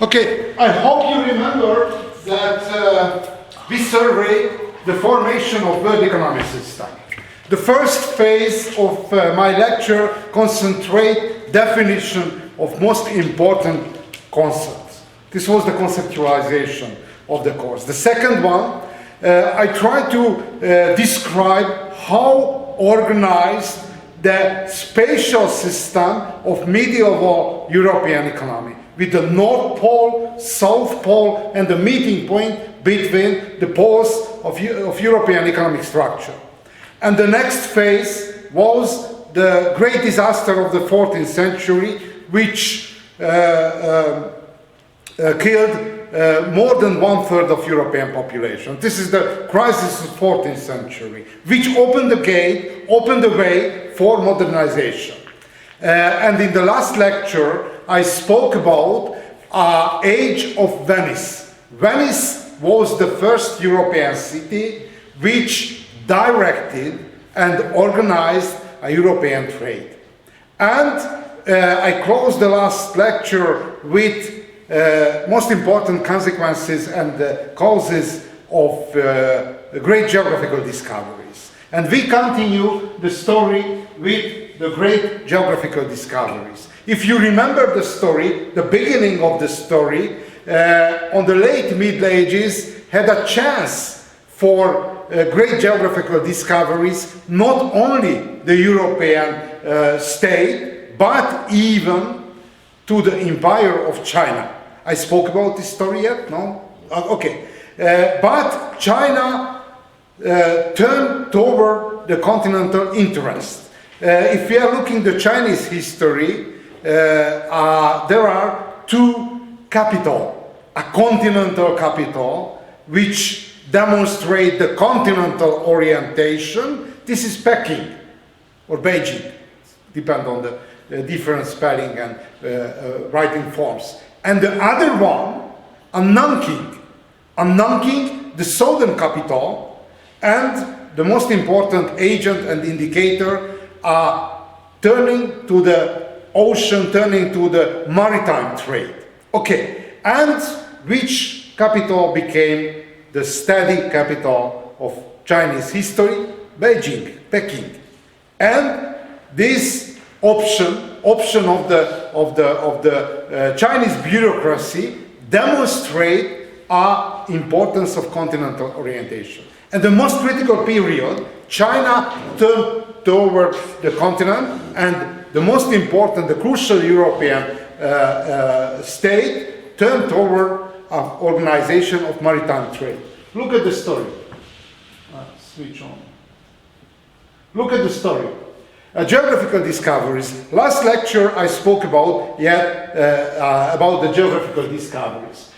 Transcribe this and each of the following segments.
Okay, I hope you remember that we surveyed the formation of world economic system. The first phase of my lecture concentrate definition of most important concepts. This was the conceptualization of the course. The second one, I tried to describe how organized the spatial system of medieval European economy, with the North Pole, South Pole, and the meeting point between the poles of European economic structure. And the next phase was the great disaster of the 14th century, which killed more than 1/3 of European population. This is the crisis of the 14th century, which opened the way for modernization. And in the last lecture, I spoke about Age of Venice. Venice was the first European city which directed and organized a European trade. And I closed the last lecture with most important consequences and causes of great geographical discoveries. And we continue the story with the great geographical discoveries. If you remember the story, the beginning of the story, on the late Middle Ages had a chance for great geographical discoveries, not only the European state, but even to the Empire of China. I spoke about this story yet? No? Okay. But China turned toward the continental interest. If we are looking at the Chinese history, there are two capitals, a continental capital, which demonstrate the continental orientation. This is Peking or Beijing, depend on the different spelling and writing forms. And the other one, Nanking, the southern capital, and the most important agent and indicator are turning to the ocean, turning to the maritime trade. Okay, and which capital became the steady capital of Chinese history? Beijing, Peking. And this option of the Chinese bureaucracy demonstrate our importance of continental orientation. And the most critical period, China turned towards the continent, and the most important, the crucial European state turned toward organization of maritime trade. Look at the story. Switch on. Look at the story. Geographical discoveries. Last lecture I spoke about the geographical discoveries.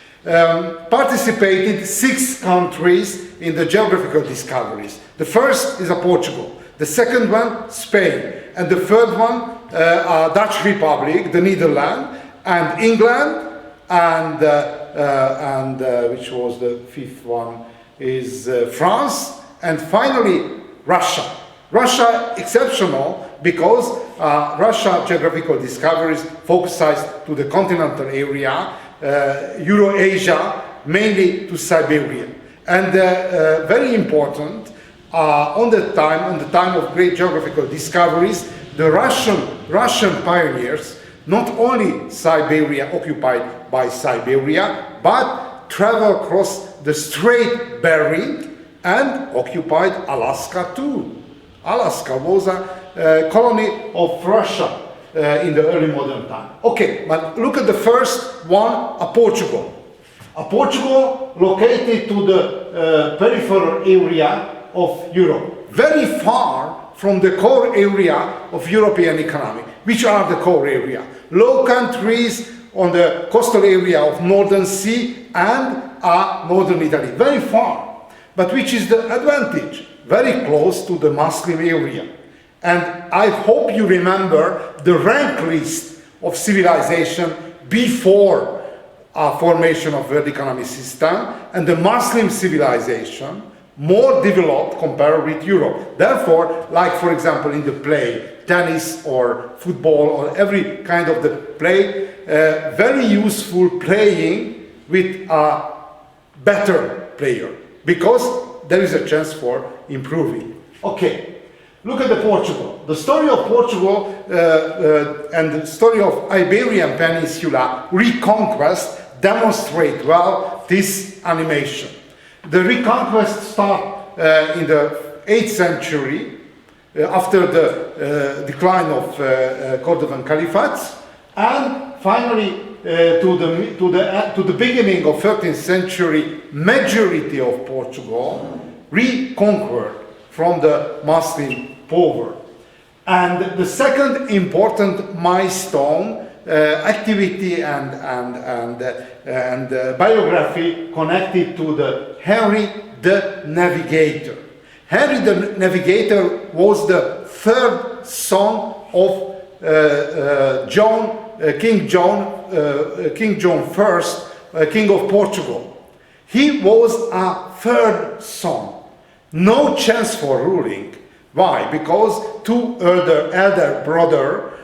Participated 6 countries in the geographical discoveries. The first is Portugal. The second one, Spain. And the third one, Dutch Republic, the Netherlands, and England, and which was the 5th one, is France, and finally Russia. Russia exceptional because Russia geographical discoveries focused to the continental area, Eurasia, mainly to Siberia. And very important, on the time of great geographical discoveries, the Russian pioneers not only Siberia, occupied by Siberia, but travel across the Strait Bering and occupied Alaska too. Alaska was a colony of Russia in the early modern time. Okay, but look at the first one, Portugal. Portugal located to the peripheral area of Europe, very far from the core area of European economy. Which are the core area? Low countries on the coastal area of Northern Sea and Northern Italy, very far. But which is the advantage? Very close to the Muslim area. And I hope you remember the rank list of civilization before formation of world economic system, and the Muslim civilization more developed compared with Europe. Therefore, like for example in the play, tennis or football or every kind of the play, very useful playing with a better player, because there is a chance for improving. Okay, look at the Portugal. The story of Portugal and the story of Iberian Peninsula reconquest demonstrate well this animation. The reconquest starts in the 8th century, after the decline of Cordovan Caliphates, and finally to the beginning of 13th century, majority of Portugal reconquered from the Muslim power. And the second important milestone, activity and biography connected to the Henry the Navigator. Henry the Navigator was the third son of King John I, King of Portugal. He was a third son. No chance for ruling. Why? Because two elder brother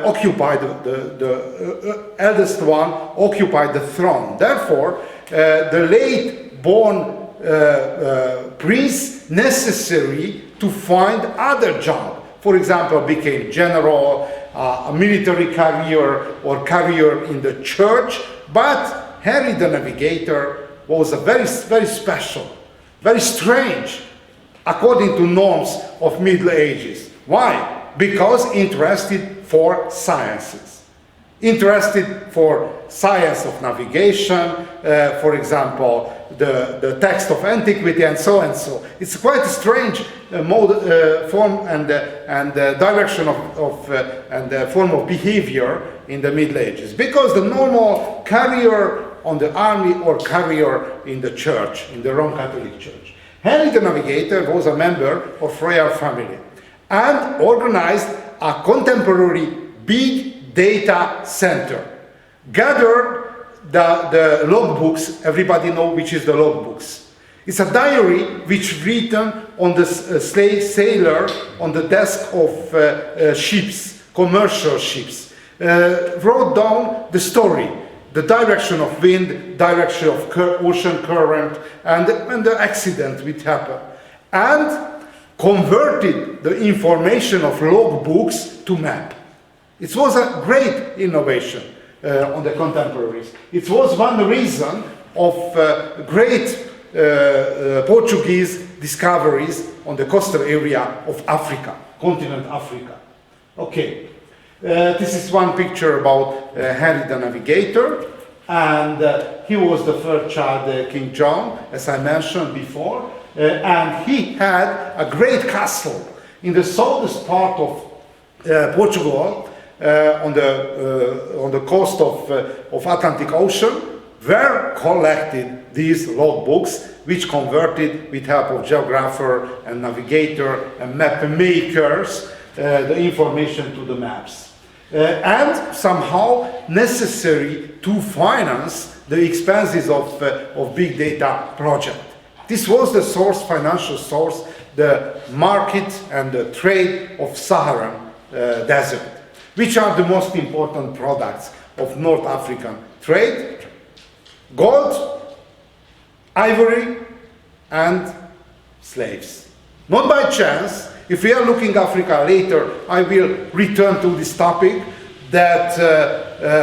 occupied the eldest one occupied the throne. Therefore, the late born prince necessary to find other job. For example, became general, a military career, or career in the church. But Henry the Navigator was a very special, very strange, according to norms of Middle Ages. Why? Because interested for sciences. Interested for science of navigation, for example, the text of antiquity, and so and so. It's quite a strange form and direction and form of behavior in the Middle Ages, because the normal career on the army or career in the church, in the Roman Catholic Church. Henry the Navigator was a member of royal family and organized a contemporary big data center. Gathered the logbooks. Everybody know which is the logbooks. It's a diary which written on the slave sailor on the desk of ships, commercial ships. Wrote down the story, the direction of wind, direction of ocean current, and the accident which happened, and converted the information of logbooks to map. It was a great innovation on the contemporaries. It was one reason of great Portuguese discoveries on the coastal area of Africa, continent Africa. Okay. This is one picture about Henry the Navigator, and he was the third child, King John, as I mentioned before, and he had a great castle in the southern part of Portugal, on the coast of Atlantic Ocean, were collected these logbooks, which converted with help of geographer and navigator and map makers the information to the maps. And somehow necessary to finance the expenses of big data project. This was the source, financial source, the market and the trade of Saharan desert, which are the most important products of North African trade: gold, ivory, and slaves. Not by chance. If we are looking Africa later, I will return to this topic, that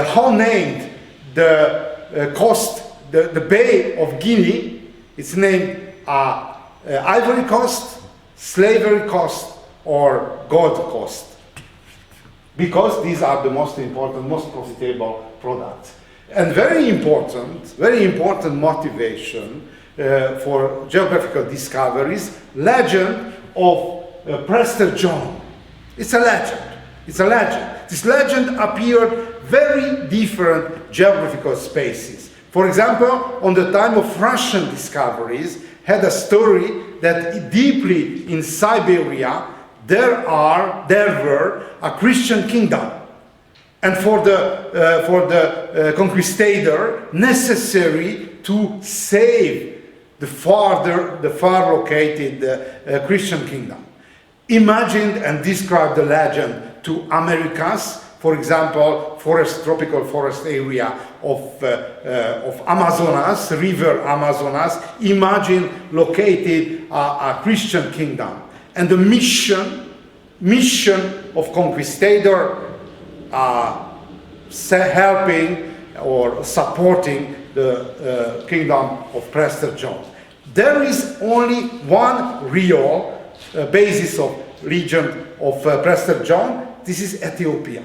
how named the coast, the Bay of Guinea. It's named Ivory Coast, Slavery Coast, or Gold Coast, because these are the most important, most profitable products. And very important motivation for geographical discoveries, legend of Prester John. It's a legend. It's a legend. This legend appeared very different geographical spaces. For example, on the time of Russian discoveries, had a story that deeply in Siberia there were a Christian kingdom, and for the conquistador necessary to save the far located Christian kingdom. Imagined and described the legend to Americans, For example, tropical forest area of Amazonas, river Amazonas. Imagine located a Christian kingdom, and the mission of conquistador helping or supporting the kingdom of Prester John. There is only one real basis of region of Prester John. This is Ethiopia.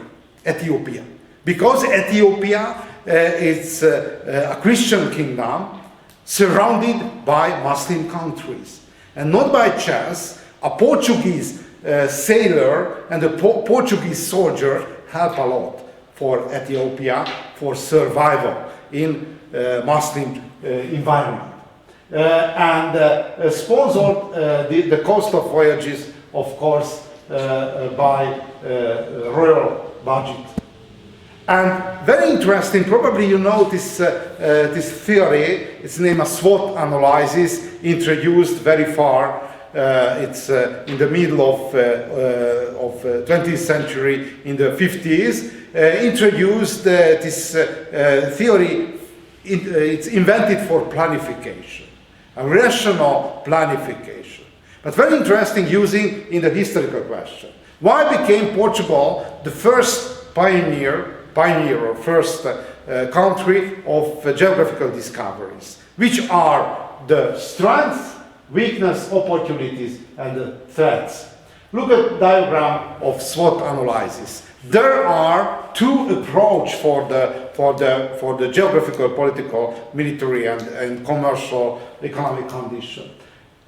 Because Ethiopia is a Christian kingdom surrounded by Muslim countries. And not by chance, a Portuguese sailor and a Portuguese soldier help a lot for Ethiopia for survival in Muslim environment. And sponsored the cost of voyages, of course, by royal budget. And very interesting, probably you know this theory, it's named a SWOT analysis, introduced very far. It's in the middle of 20th century, in the 50s, introduced this theory. It's invented for planification, a rational planification. But very interesting using in the historical question. Why became Portugal the first pioneer or first country of geographical discoveries? Which are the strengths, weakness, opportunities, and the threats. Look at diagram of SWOT analysis. There are two approaches for the geographical, political, military, and commercial economic condition.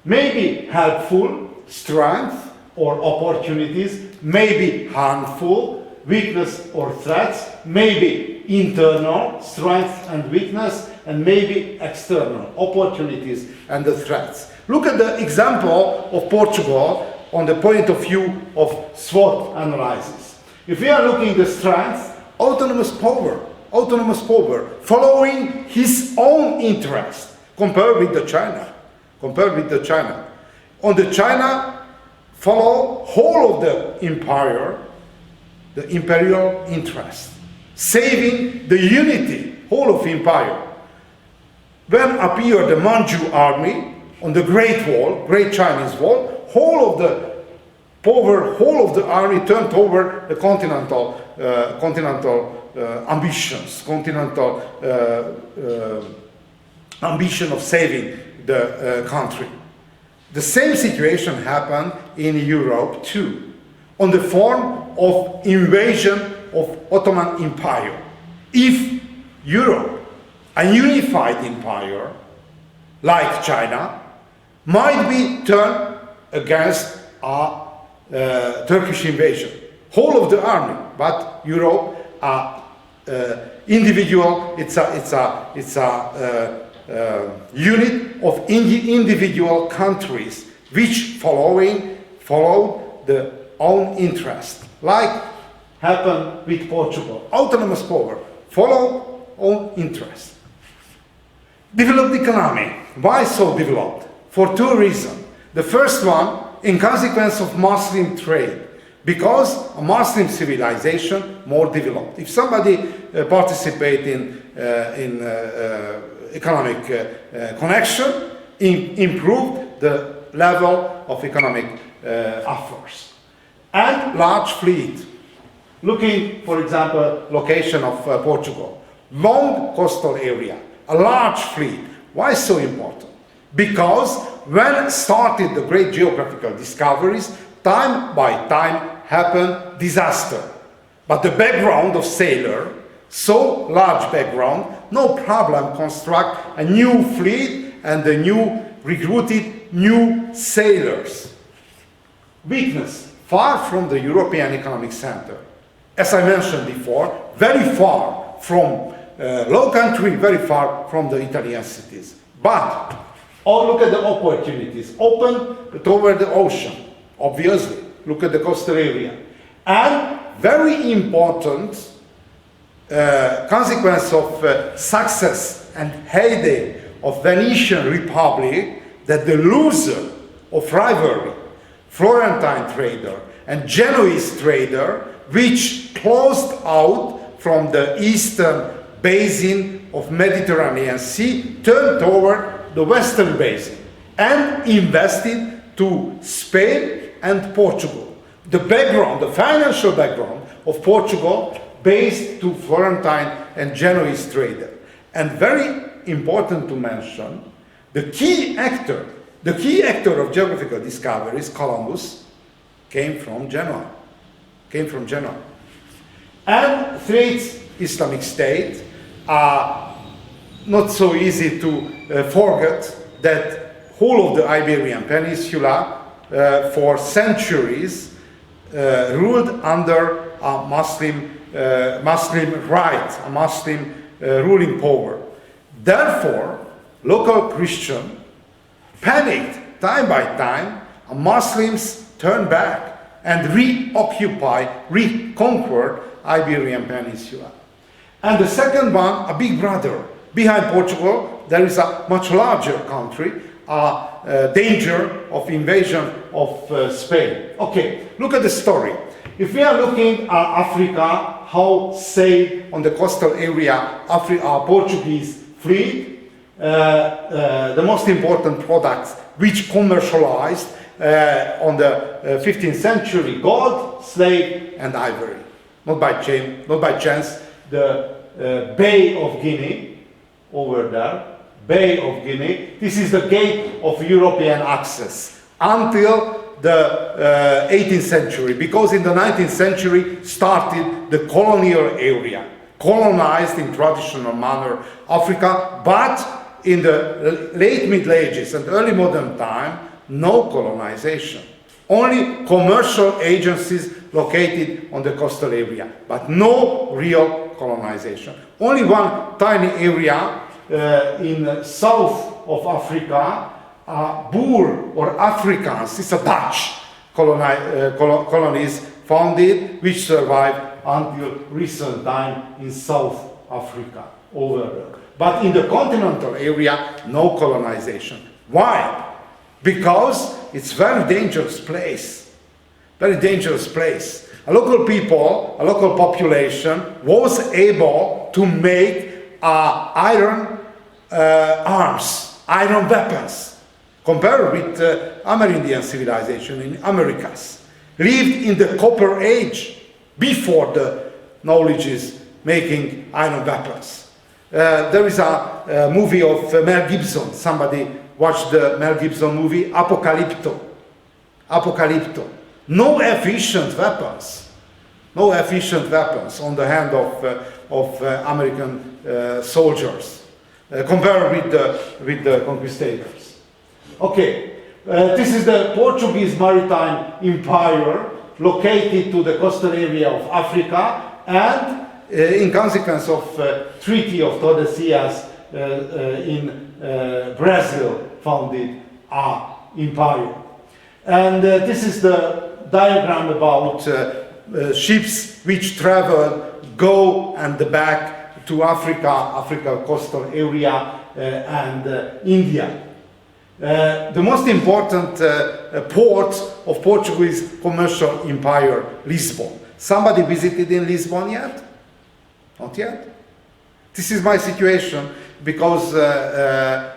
Maybe helpful, strength or opportunities, maybe harmful, weakness or threats, maybe internal, strength and weakness, and maybe external, opportunities and the threats. Look at the example of Portugal on the point of view of SWOT analysis. If we are looking at the strengths, autonomous power, following his own interest, compared with the China. On the China, follow whole of the empire, the imperial interest, saving the unity, whole of empire. When appeared the Manchu army on the Great Wall, Great Chinese Wall, whole of the power, whole of the army turned over the continental ambitions, ambition of saving the country. The same situation happened in Europe too, on the form of invasion of Ottoman Empire. If Europe, a unified empire like China, might be turned against a Turkish invasion, whole of the army, but Europe, individual, it's a unit of individual countries which follow their own interest, like happened with Portugal. Autonomous power, follow own interest. Developed economy. Why so developed? For two reasons. The first one, in consequence of Muslim trade, because a Muslim civilization more developed. If somebody participate in economic connection, improved the level of economic affairs. And large fleet. Looking, for example, location of Portugal. Long coastal area, a large fleet. Why so important? Because when started the great geographical discoveries, time by time happened disaster. But the background of sailor, so large background, no problem construct a new fleet and the new recruited new sailors. Weakness, far from the European economic center. As I mentioned before, very far from low country, very far from the Italian cities. But look at the opportunities, open toward the ocean, obviously. Look at the coastal area. And very important consequence of success and heyday of Venetian Republic, that the loser of rivalry, Florentine trader and Genoese trader, which closed out from the eastern basin of Mediterranean Sea, turned toward the western basin and invested to Spain and Portugal. The background, the financial background of Portugal based to Florentine and Genoese trader. And very important to mention, the key actor of geographical discoveries, Columbus, came from Genoa. And threats Islamic State are not so easy to forget that whole of the Iberian Peninsula for centuries ruled under a Muslim right, a Muslim ruling power. Therefore, local Christians panicked time by time, and Muslims turned back and reconquered Iberian Peninsula. And the second one, a big brother. Behind Portugal, there is a much larger country, a danger of invasion of Spain. Okay, look at the story. If we are looking at Africa, how sailed on the coastal area Portuguese fleet, the most important products which commercialized on the 15th century, gold, slave, and ivory. Not by chance, the Bay of Guinea, over there, Bay of Guinea, this is the gate of European access until the 18th century, because in the 19th century started the colonial area, colonized in traditional manner Africa, but in the late Middle Ages and early modern time, no colonization. Only commercial agencies located on the coastal area, but no real colonization. Only one tiny area in south of Africa, Boer or Afrikaans, it's a Dutch colonies founded, which survived until recent time in South Africa, over there. But in the continental area, no colonization. Why? Because it's very dangerous place. Very dangerous place. A local people, a local population was able to make iron arms, iron weapons. Compared with Amerindian civilization in Americas, lived in the Copper Age before the knowledge is making iron weapons. There is a movie of Mel Gibson. Somebody watched the Mel Gibson movie Apocalypto. Apocalypto. No efficient weapons. No efficient weapons on the hand of American soldiers compared with the conquistadors. Okay, this is the Portuguese maritime empire located to the coastal area of Africa, and in consequence of Treaty of Tordesillas in Brazil founded our empire. And this is the diagram about ships which travel, go and back to Africa coastal area and India. The most important port of Portuguese commercial empire, Lisbon. Somebody visited in Lisbon yet? Not yet? This is my situation because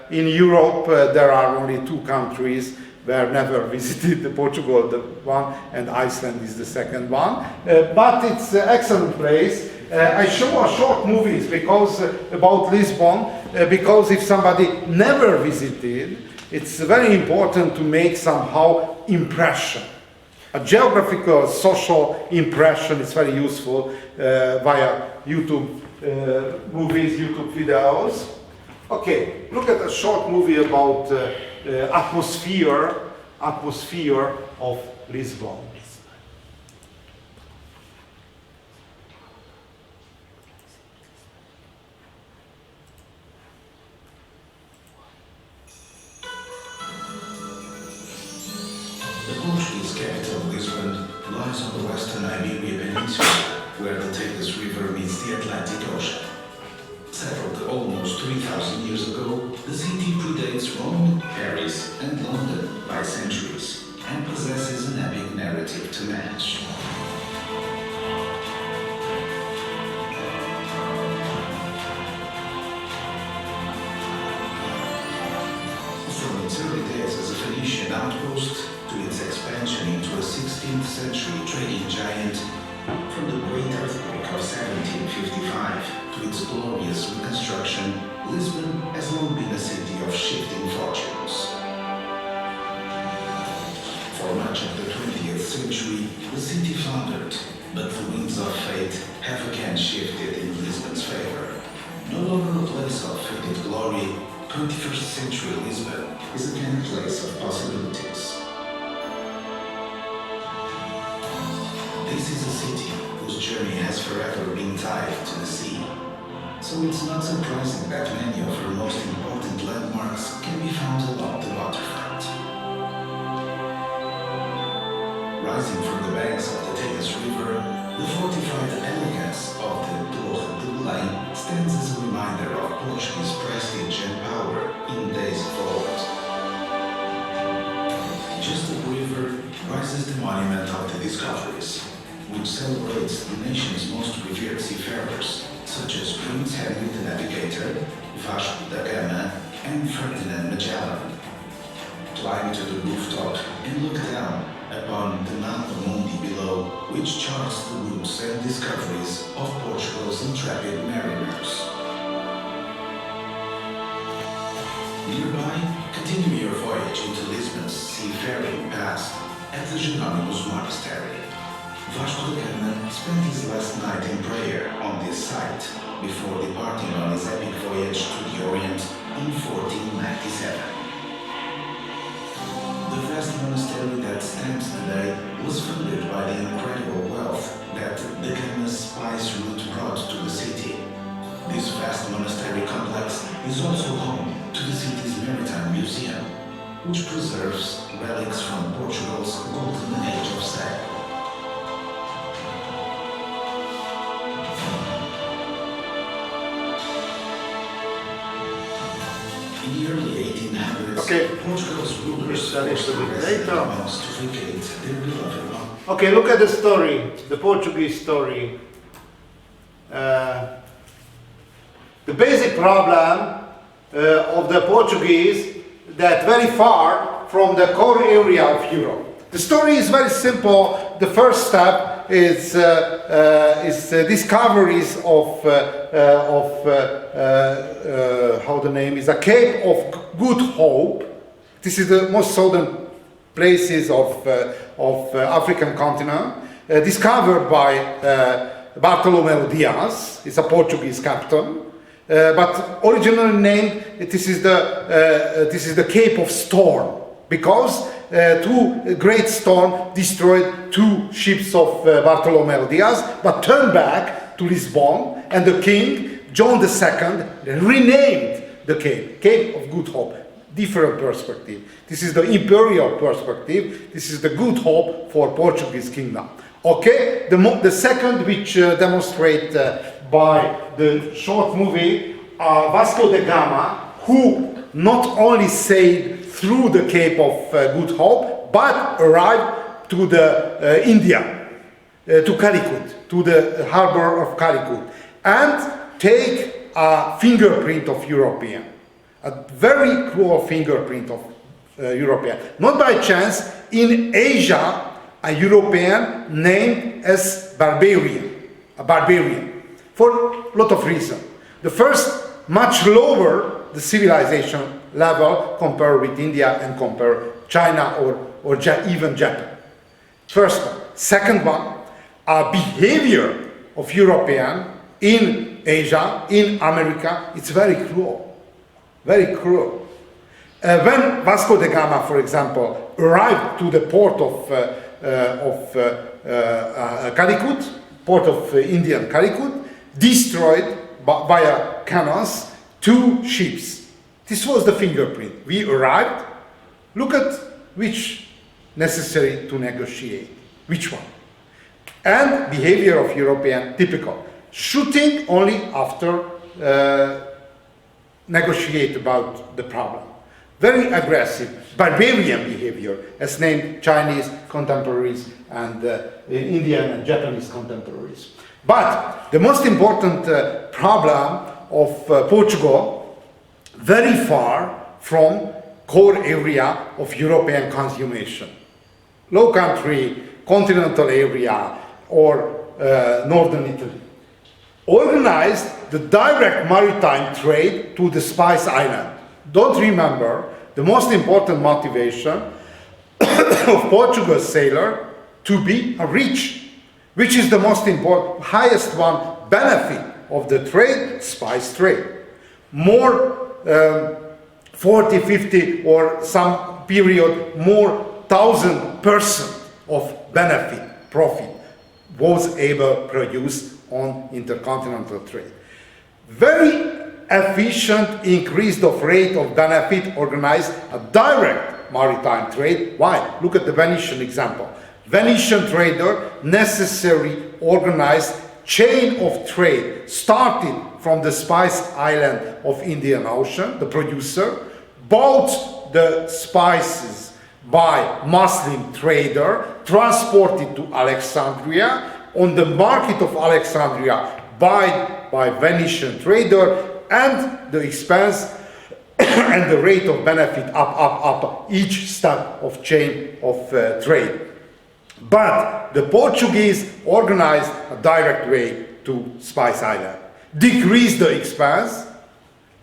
in Europe there are only two countries where never visited Portugal, the one, and Iceland is the second one. But it's an excellent place. I show a short movies because about Lisbon because if somebody never visited, it's very important to make somehow impression. A geographical, social impression is very useful via YouTube movies, YouTube videos. Okay, look at a short movie about atmosphere of Lisbon. The Portuguese capital, Lisbon, lies on the western Iberian Peninsula, where the Tagus River meets the Atlantic Ocean. Settled almost 3,000 years ago, the city predates Rome, Paris, and London by centuries, and possesses an epic narrative to match. Phoenician outpost to its expansion into a 16th century trading giant, from the Great Earthquake of 1755 to its glorious reconstruction, Lisbon has long been a city of shifting fortunes. For much of the 20th century, the city floundered, but the winds of fate have again shifted in Lisbon's favor. No longer a place of faded glory, 21st century Lisbon is again a place of possibilities. This is a city whose journey has forever been tied to the sea. So it's not surprising that many of her most important landmarks can be found along the waterfront. Rising from the banks of the Tagus River, the fortified elegance of the Torre de Belém stands as a reminder of Portuguese prestige and power in days of old. Just up the river rises the monument of the discoveries, which celebrates the nation's most revered seafarers, such as Prince Henry the Navigator, Vasco da Gama, and Ferdinand Magellan. Climb to the rooftop and look down upon the Mapa Mundi below, which charts the routes and discoveries of Portugal's intrepid mariners. Nearby, continue your voyage into Lisbon's seafaring past at the Jerónimos Monastery. Vasco da Gama spent his last night in prayer on this site before departing on his epic voyage to the Orient in 1497. The vast monastery that stands today was funded by the incredible wealth that the Gama's spice route brought to the city. This vast monastery complex is also home to the city's Maritime Museum, which preserves relics from Portugal's golden age of sail. In the early 1800s, Portugal's rulers forced the residents to vacate their beloved home. Okay, look at the story, the Portuguese story. The basic problem of the Portuguese that very far from the core area of Europe. The story is very simple. The first step is discoveries of how the name is, a Cape of Good Hope. This is the most southern places of African continent, discovered by Bartolomeu Dias. It's a Portuguese captain. But originally named, this is the Cape of Storm, because two great storms destroyed two ships of Bartolomeu Dias, but turned back to Lisbon, and the king, John II, renamed the Cape of Good Hope. Different perspective. This is the imperial perspective. This is the good hope for Portuguese kingdom. Okay, the second, which demonstrate by the short movie, Vasco da Gama, who not only sailed through the Cape of Good Hope, but arrived to the India, to Calicut, to the harbor of Calicut, and take a fingerprint of European, a very cruel fingerprint of European. Not by chance, in Asia, a European named as barbarian, a barbarian, for a lot of reasons. The first, much lower the civilization level compared with India and compared China or even Japan. First one. Second one, a behavior of European in Asia, in America, it's very cruel, very cruel. When Vasco da Gama, for example, arrived to the port of Calicut, port of Indian Calicut, destroyed via cannons two ships. This was the fingerprint. We arrived. Look at which necessary to negotiate. Which one? And behavior of European, typical. Shooting only after negotiate about the problem. Very aggressive, barbarian behavior, as named Chinese contemporaries and Indian and Japanese contemporaries. But the most important problem of Portugal, very far from core area of European consummation. Low Country, continental area, or northern Italy. Organized the direct maritime trade to the Spice Island. Don't remember the most important motivation of Portugal's sailor to be rich, which is the most important, highest one benefit of the trade, spice trade. More 40, 50 or some period, more 1,000% of benefit, profit was able produced on intercontinental trade. Very efficient increase of rate of benefit organized a direct maritime trade. Why? Look at the Venetian example. Venetian trader necessarily organized chain of trade starting from the Spice Island of Indian Ocean, the producer, bought the spices by Muslim trader, transported to Alexandria, on the market of Alexandria by Venetian trader, and the expense and the rate of benefit up each step of chain of trade. But the Portuguese organized a direct way to Spice Island, decreased the expense,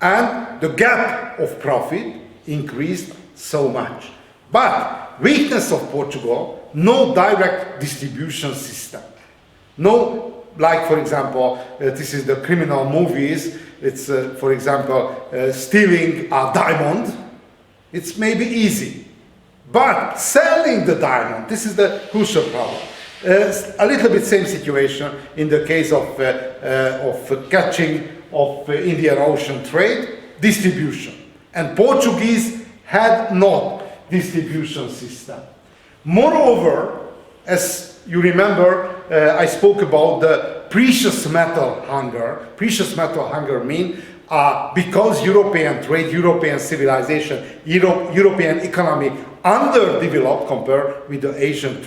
and the gap of profit increased so much. But weakness of Portugal, no direct distribution system. No, like for example, this is the criminal movies, it's for example, stealing a diamond, it's maybe easy. But selling the diamond, this is the crucial problem. A little bit same situation in the case of catching of Indian Ocean trade, distribution. And Portuguese had not distribution system. Moreover, as you remember, I spoke about the precious metal hunger. Precious metal hunger means because European trade, European civilization, European economy underdeveloped compared with the Asian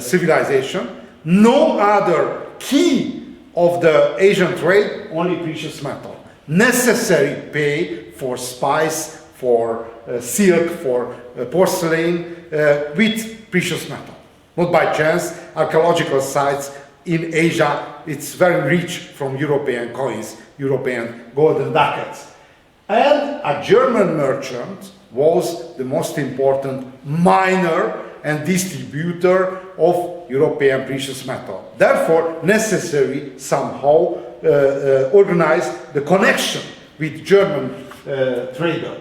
civilization, no other key of the Asian trade, only precious metal. Necessary pay for spice, for silk, for porcelain, with precious metal. Not by chance, archaeological sites in Asia, it's very rich from European coins, European golden ducats. And a German merchant was the most important miner and distributor of European precious metal. Therefore, necessary somehow organize the connection with German trader.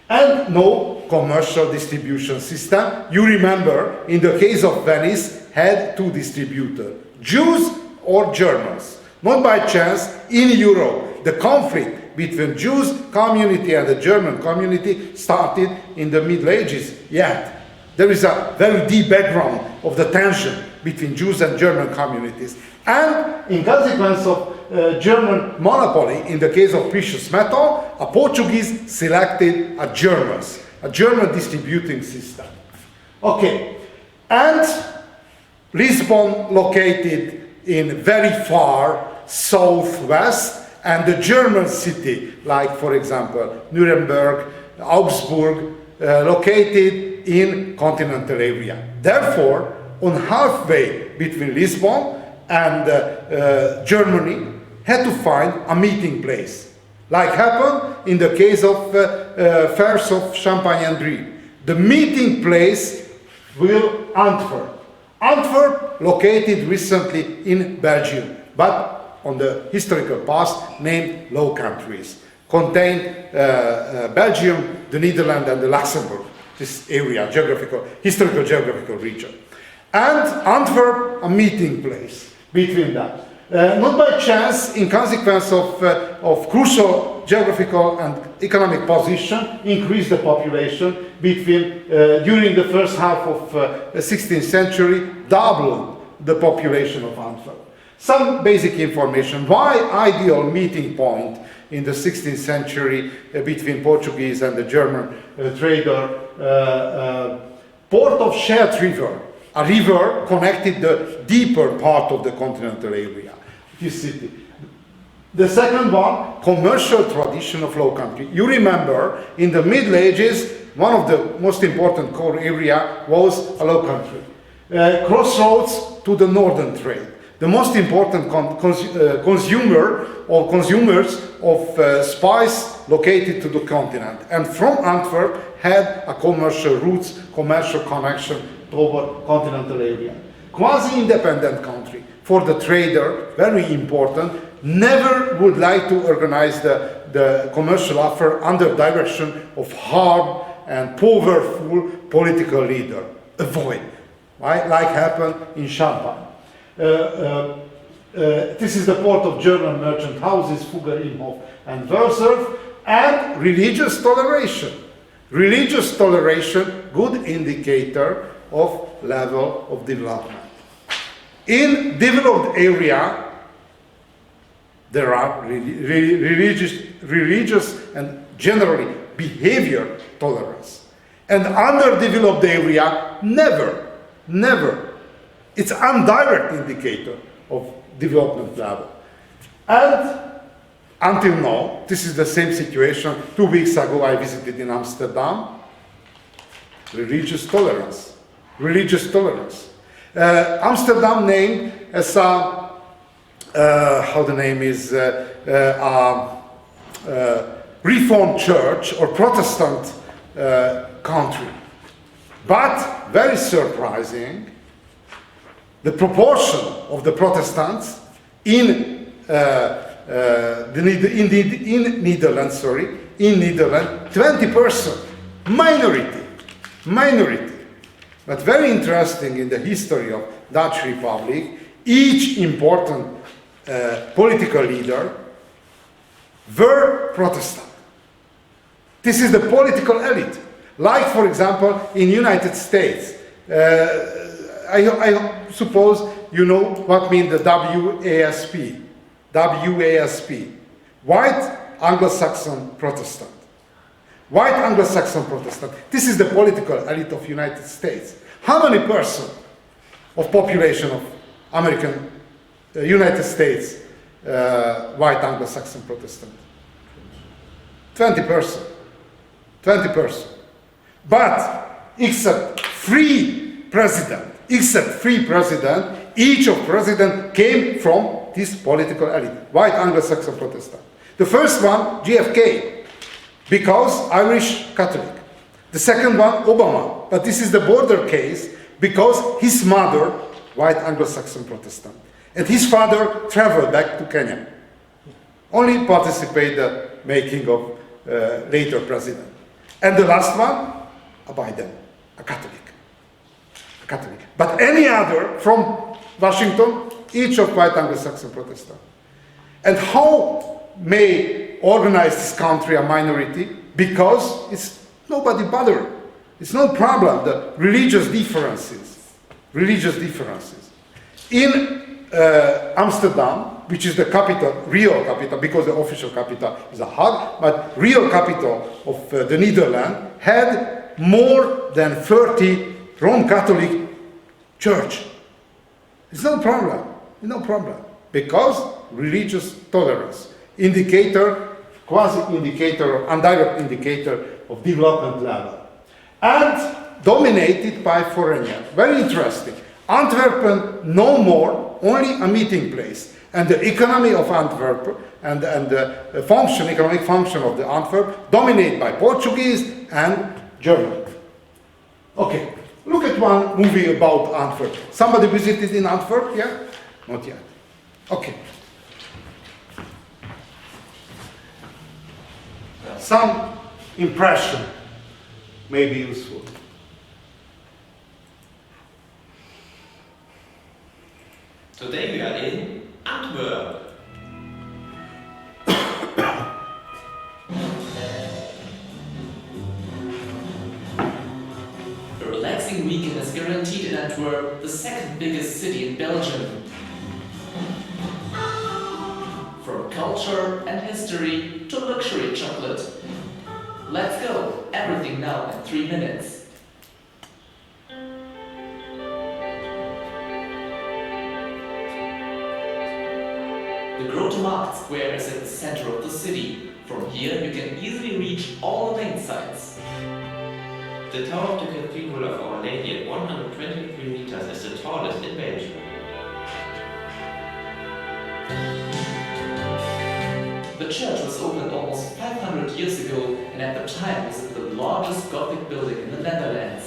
And no commercial distribution system. You remember, in the case of Venice, had two distributors, Jews or Germans. Not by chance, in Europe, the conflict between Jews community and the German community started in the Middle Ages. Yet, there is a very deep background of the tension between Jews and German communities. And in consequence of German monopoly, in the case of precious metal, a Portuguese selected a German distributing system. Okay, and Lisbon located in very far southwest, and the German city, like for example Nuremberg, Augsburg, located in continental area. Therefore, on halfway between Lisbon and Germany, had to find a meeting place, like happened in the case of fairs of Champagne and Brie. The meeting place will Antwerp. Antwerp, located recently in Belgium, but on the historical past named Low Countries, contained Belgium, the Netherlands, and the Luxembourg. This area, historical geographical region, and Antwerp, a meeting place between them. Not by chance, in consequence of crucial geographical and economic position, increased the population between, during the first half of the 16th century, doubled the population of Antwerp. Some basic information. Why ideal meeting point in the 16th century between Portuguese and the German trader? Port of Shared River, a river connected the deeper part of the continental area. This city. The second one, commercial tradition of Low Country. You remember, in the Middle Ages, one of the most important core area was a Low Country. Crossroads to the northern trade. The most important consumer or consumers of spice located to the continent. And from Antwerp had a commercial roots, commercial connection toward continental area. Quasi-independent country. For the trader, very important, never would like to organize the commercial affair under direction of hard and powerful political leader. Avoid, right? Like happened in Champagne. This is the port of German merchant houses, Fugger, Imhof, and Wölserf, and religious toleration. Religious toleration, good indicator of level of development. In developed area, there are religious and generally behavior tolerance. And underdeveloped area, never. It's indirect indicator of development level. And until now, this is the same situation. 2 weeks ago, I visited in Amsterdam. Religious tolerance. Amsterdam named as a, how the name is, Reformed Church or Protestant country. But, very surprising, the proportion of the Protestants in Netherlands, 20%, minority. But very interesting in the history of Dutch Republic, each important political leader were Protestant. This is the political elite. Like, for example, in United States, I suppose you know what means the WASP. White Anglo-Saxon Protestant. White Anglo-Saxon Protestant. This is the political elite of United States. How many percent of population of United States, white Anglo-Saxon Protestant? 20%. But except three presidents, each of president came from this political elite, white Anglo-Saxon Protestant. The first one, JFK, because Irish Catholic. The second one, Obama, but this is the border case because his mother, white Anglo-Saxon Protestant, and his father traveled back to Kenya. Only participate the making of later president. And the last one, a Biden, a Catholic. But any other from Washington, each of white Anglo-Saxon Protestant. And how may organize this country a minority? Because it's nobody bothered. It's no problem, the religious differences. In Amsterdam, which is the capital, real capital, because the official capital is The Hague, but real capital of the Netherlands, had more than 30 Roman Catholic church. It's no problem, because religious tolerance, indicator, quasi-indicator, or indirect indicator of development level. And dominated by foreigners. Very interesting. Antwerp no more, only a meeting place. And the economy of Antwerp and the economic function of the Antwerp dominated by Portuguese and German. Okay, look at one movie about Antwerp. Somebody visited in Antwerp? Yeah? Not yet. Okay. Some impression may be useful. Today we are in Antwerp. A relaxing weekend is guaranteed in Antwerp, the second biggest city in Belgium. From culture and history to luxury chocolate. Let's go, everything now in 3 minutes. The to Market Square is at the center of the city. From here, you can easily reach all the main sites. The tower of the Cathedral of Our Lady at 123 meters is the tallest in Belgium. The church was opened almost 500 years ago and at the time was the largest Gothic building in the Netherlands.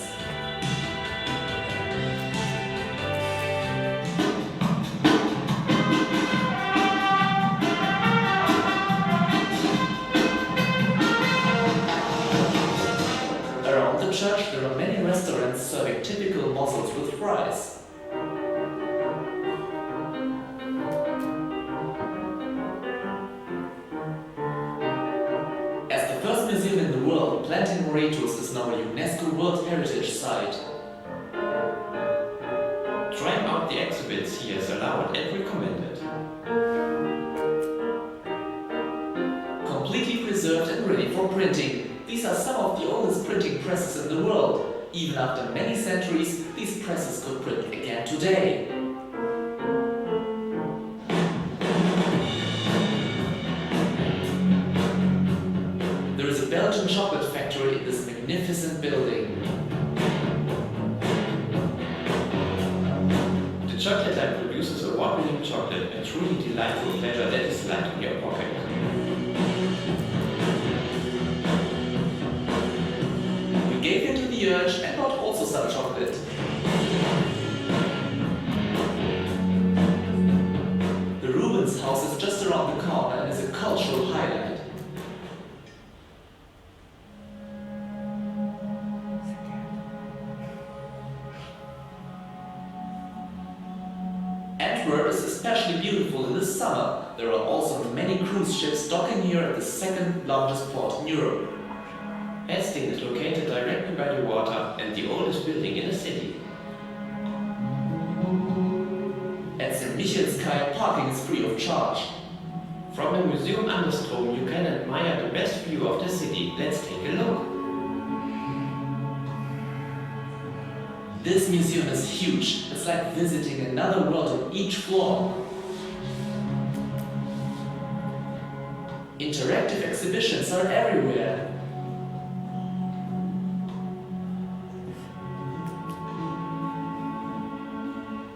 Around the church there are many restaurants serving typical mussels with fries. As the first museum in the world, Planting Moretus is now a UNESCO World Heritage Site. Trying out the exhibits here is allowed and recommended. Completely preserved and ready for printing. These are some of the oldest printing presses in the world. Even after many centuries, these presses could print again today. There is a Belgian chocolate factory in this magnificent building. The chocolate line produces award-winning chocolate, a truly delightful pleasure that is light in your pocket. We gave in to the urge and bought also some chocolate. The Rubens house is just around the corner and is a cultural highlight. Antwerp is especially beautiful in the summer. There are also many cruise ships docking here at the second largest port in Europe. Hesting is located directly by the water and the oldest building in the city. At St. Michael's parking is free of charge. From the Museum Anderstrom you can admire the best view of the city. Let's take a look. This museum is huge. It's like visiting another world on each floor. Interactive exhibitions are everywhere.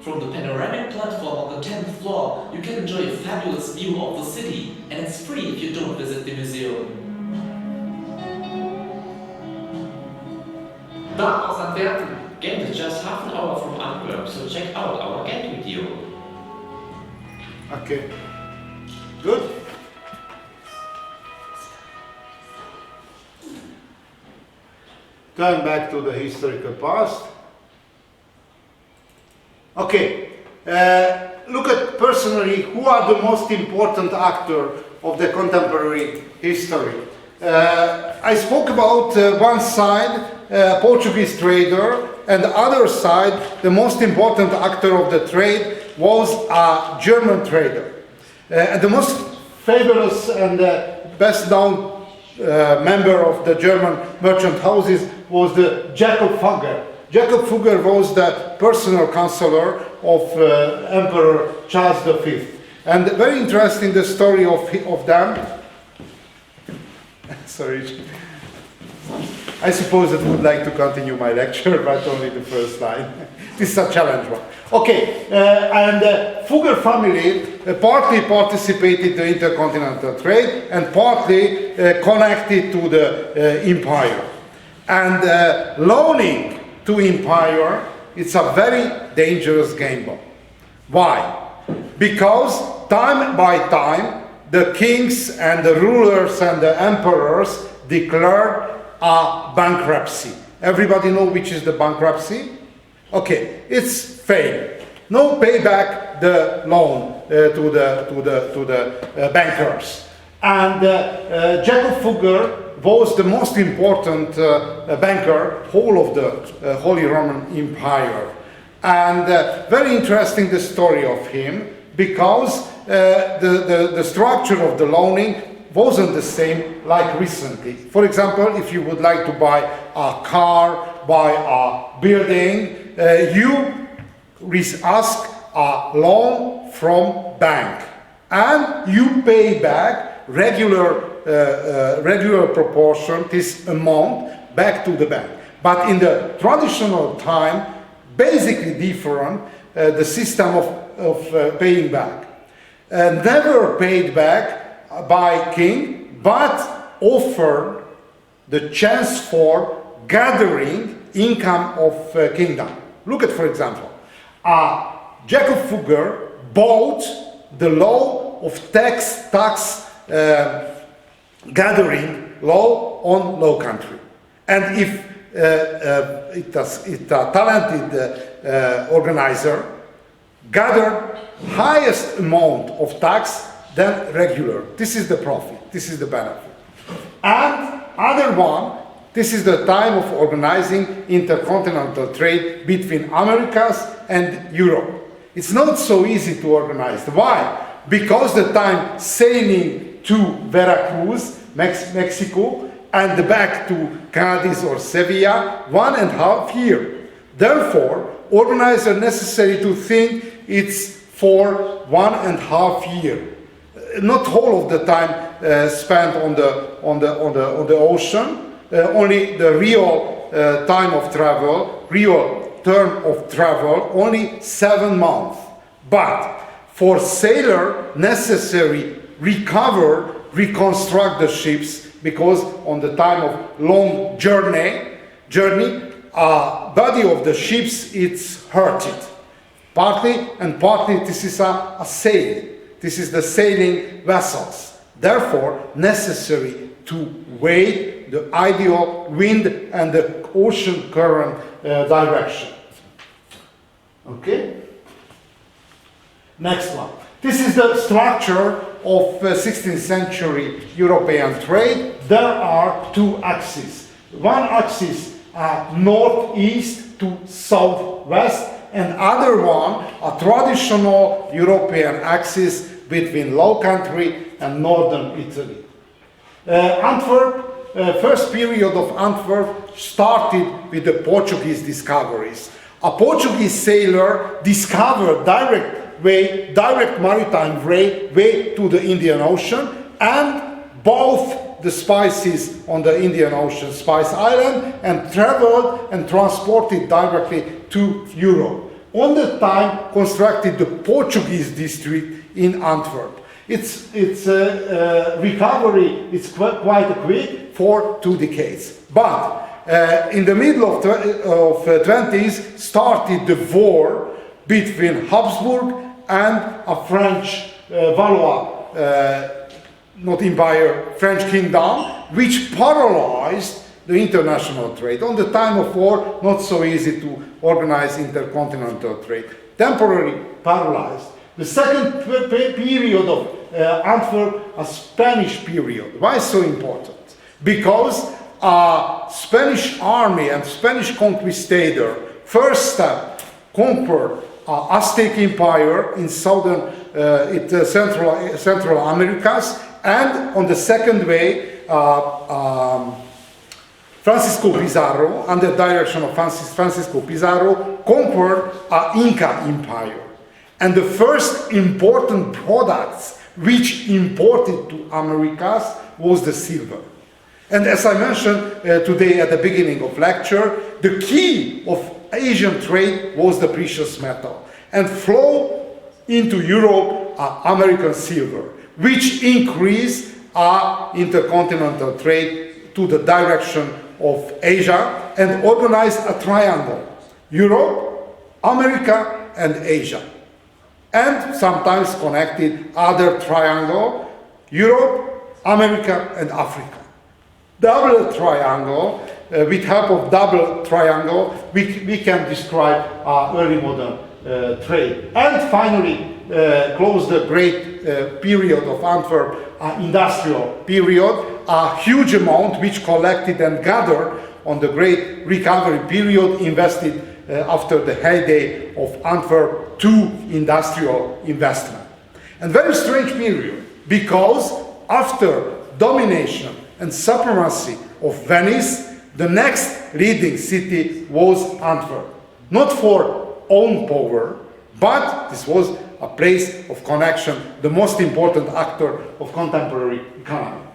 From the panoramic platform on the 10th floor, you can enjoy a fabulous view of the city, and it's free if you don't visit the museum. Dach aus Antwerpen. Ghent is just half an hour from Antwerp, so check out our Ghent video. Okay. Good. Turn back to the historical past. Okay. Look at personally who are the most important actor of the contemporary history. I spoke about one side, Portuguese trader, and the other side, the most important actor of the trade was a German trader. And the most famous and best known member of the German merchant houses was the Jacob Fugger. Jacob Fugger was the personal counselor of Emperor Charles V. And very interesting the story of them. Sorry. I suppose I would like to continue my lecture, but only the first line. This is a challenge one. Okay, and Fugger family partly participated in the intercontinental trade and partly connected to the empire. And loaning to empire, it's a very dangerous game. Why? Because time by time, the kings and the rulers and the emperors declared a bankruptcy. Everybody know which is the bankruptcy? Okay, it's fail. No payback the loan to the bankers. And Jacob Fugger was the most important banker whole of the Holy Roman Empire. And very interesting the story of him, because the structure of the loaning wasn't the same like recently. For example, if you would like to buy a car, buy a building, you ask a loan from bank. and you pay back regular proportion, this amount, back to the bank. But in the traditional time, basically different, the system of paying back. Never paid back by king, but offered the chance for gathering income of kingdom. Look at, for example, Jacob Fugger bought the law of tax gathering law on Low Country. And if a talented organizer gathered highest amount of tax than regular, this is the profit, this is the benefit. And other one, this is the time of organizing intercontinental trade between Americas and Europe. It's not so easy to organize. Why? Because the time sailing to Veracruz, Mexico, and back to Cadiz or Sevilla, 1.5 years. Therefore, organizer necessary to think it's for 1.5 years. Not all of the time spent on the ocean, only the real time of travel, real term of travel, only 7 months. But for sailor necessary recover, reconstruct the ships, because on the time of long journey, body of the ships it's hurted. Partly and partly this is a sail. This is the sailing vessels. Therefore, necessary to weigh the ideal wind and the ocean current direction. Okay? Next one. This is the structure of 16th century European trade. There are two axes. One axis northeast to southwest, and other one a traditional European axis between Low Country and northern Italy. Antwerp, first period of Antwerp started with the Portuguese discoveries. A Portuguese sailor discovered direct maritime way to the Indian Ocean, and both the spices on the Indian Ocean, Spice Island, and traveled and transported directly to Europe. On the time, constructed the Portuguese district in Antwerp. Its recovery is quite quick for 2 decades. But in the middle of 20s started the war between Habsburg and a French Valois, not empire, French kingdom, which paralyzed the international trade. On the time of war, not so easy to organize intercontinental trade. Temporarily paralyzed. The second period of Antwerp, a Spanish period. Why so important? Because a Spanish army and Spanish conquistador, first step, conquered Aztec Empire in southern, Central Americas, and on the second way, Francisco Pizarro, under direction of Francisco Pizarro, conquered Inca Empire. And the first important products which imported to Americas was the silver. And as I mentioned today at the beginning of lecture, the key of Asian trade was the precious metal, and flow into Europe American silver, which increased intercontinental trade to the direction of Asia and organized a triangle: Europe, America, and Asia. And sometimes connected other triangle: Europe, America, and Africa. Double triangle, with help of double triangle, we can describe early modern trade. And finally, close the great period of Antwerp, industrial period, a huge amount which collected and gathered on the great recovery period, invested after the heyday of Antwerp to industrial investment. And very strange period, because after domination and supremacy of Venice, the next leading city was Antwerp. Not for own power, but this was a place of connection, the most important actor of contemporary economy.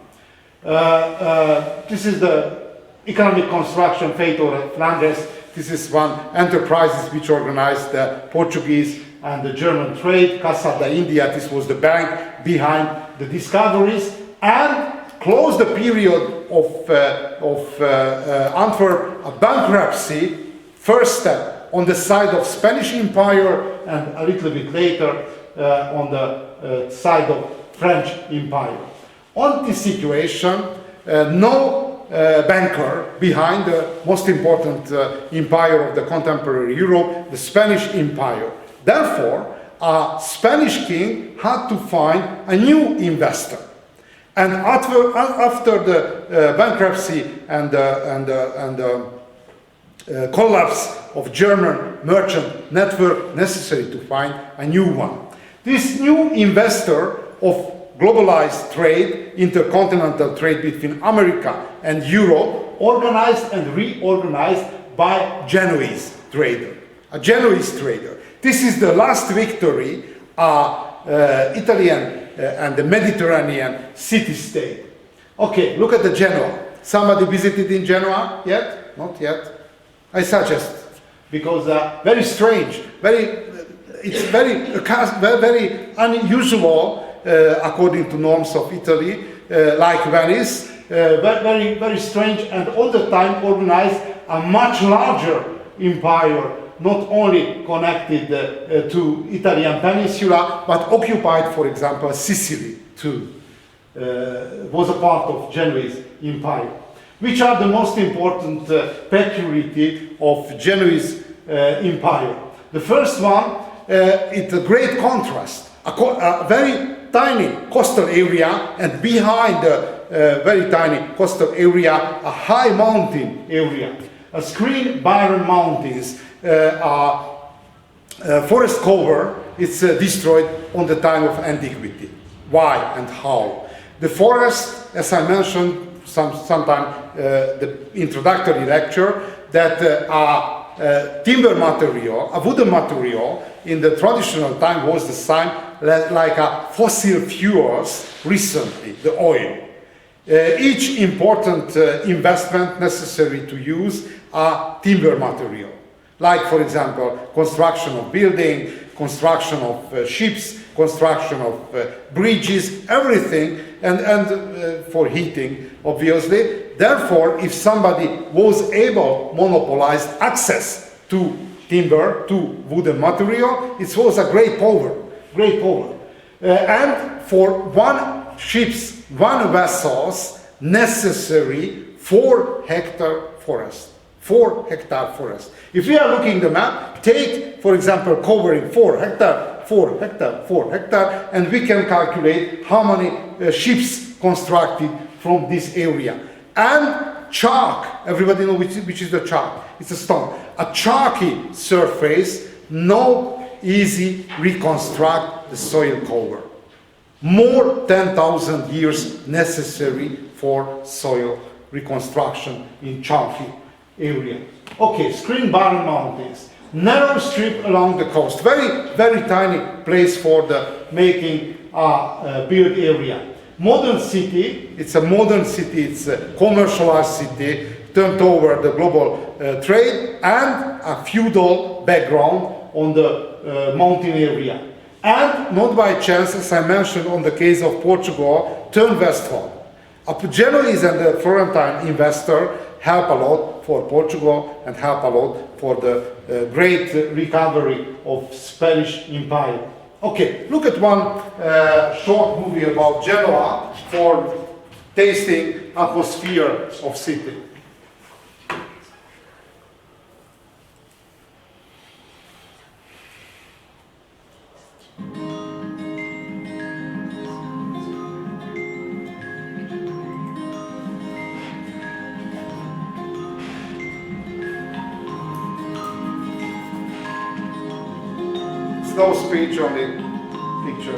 This is the economic construction fate of Flanders. This is one enterprise which organized the Portuguese and the German trade. Casa da India, this was the bank behind the discoveries, and closed the period of Antwerp, a bankruptcy, first step on the side of Spanish Empire, and a little bit later on the side of French Empire. On this situation, no banker behind the most important empire of the contemporary Europe, the Spanish Empire. Therefore, a Spanish king had to find a new investor. And after the bankruptcy and collapse of German merchant network, necessary to find a new one. This new investor of globalized trade, intercontinental trade between America and Europe, organized and reorganized by Genoese trader, a Genoese trader. This is the last victory Italian and the Mediterranean city-state. Okay, look at the Genoa. Somebody visited in Genoa yet? Not yet. I suggest, because very strange, it's very unusual according to norms of Italy, like Venice, very strange, and all the time organized a much larger empire, not only connected to Italian peninsula, but occupied, for example, Sicily too, was a part of Genoese empire. Which are the most important peculiarity of Genoese empire? The first one, it's a great contrast, a very tiny coastal area, and behind the very tiny coastal area, a high mountain area. A screen barren mountains, forest cover, it's destroyed on the time of antiquity. Why and how? The forest, as I mentioned sometime the introductory lecture, that timber material, a wooden material, in the traditional time was the same like a fossil fuels recently, the oil. Each important investment necessary to use a timber material, like for example construction of building, construction of ships, construction of bridges, everything, and for heating, obviously. Therefore, if somebody was able monopolized access to timber, to wooden material, it was a great power, great power. And for one ships, one vessels, necessary 4 hectare forest. 4 hectare forest. If we are looking the map, take, for example, covering 4 hectare, 4 hectare, 4 hectare, and we can calculate how many ships constructed from this area. And chalk, everybody know which is the chalk? It's a stone. A chalky surface, no easy reconstruct the soil cover. More 10,000 years necessary for soil reconstruction in chalky area. Okay, screen barren mountains, narrow strip along the coast, very tiny place for the making build area. Modern city, it's a modern city, it's a commercialized city, turned over the global trade, and a feudal background on the mountain area. And not by chance, as I mentioned on the case of Portugal, turned westward. A Genoese and the Florentine investor help a lot for Portugal and help a lot for the great recovery of Spanish Empire. Okay, look at one short movie about Genoa for tasting atmosphere of city. No speech, only picture.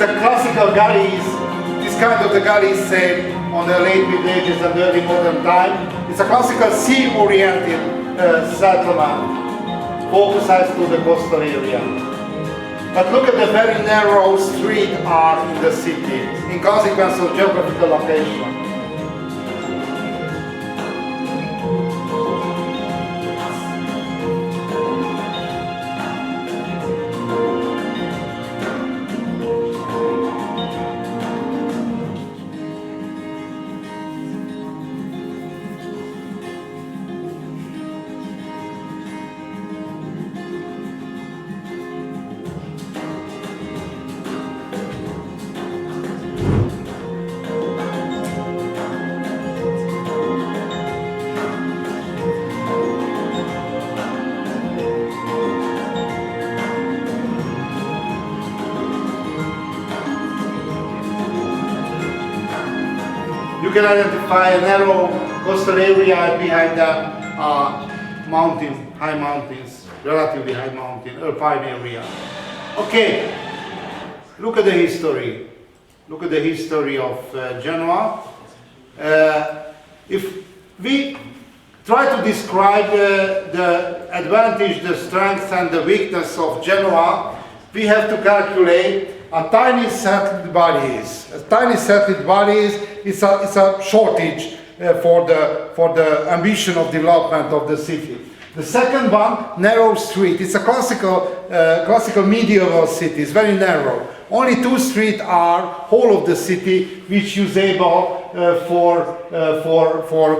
it's a classical galleys. This kind of the galleys sailed on the late Middle Ages and early modern time. It's a classical sea-oriented settlement, focused to the coastal area. But look at the very narrow street art in the city, in consequence of geographical location. You can identify a narrow coastal area behind them, high mountains, relatively high mountain, alpine area. Okay, look at the history. Look at the history of Genoa. If we try to describe the advantage, the strength and the weakness of Genoa, we have to calculate a tiny settled bodies. A tiny settled bodies is a shortage for the ambition of development of the city. The second one, narrow street. It's a classical medieval city. It's very narrow. Only two streets are whole of the city, which usable for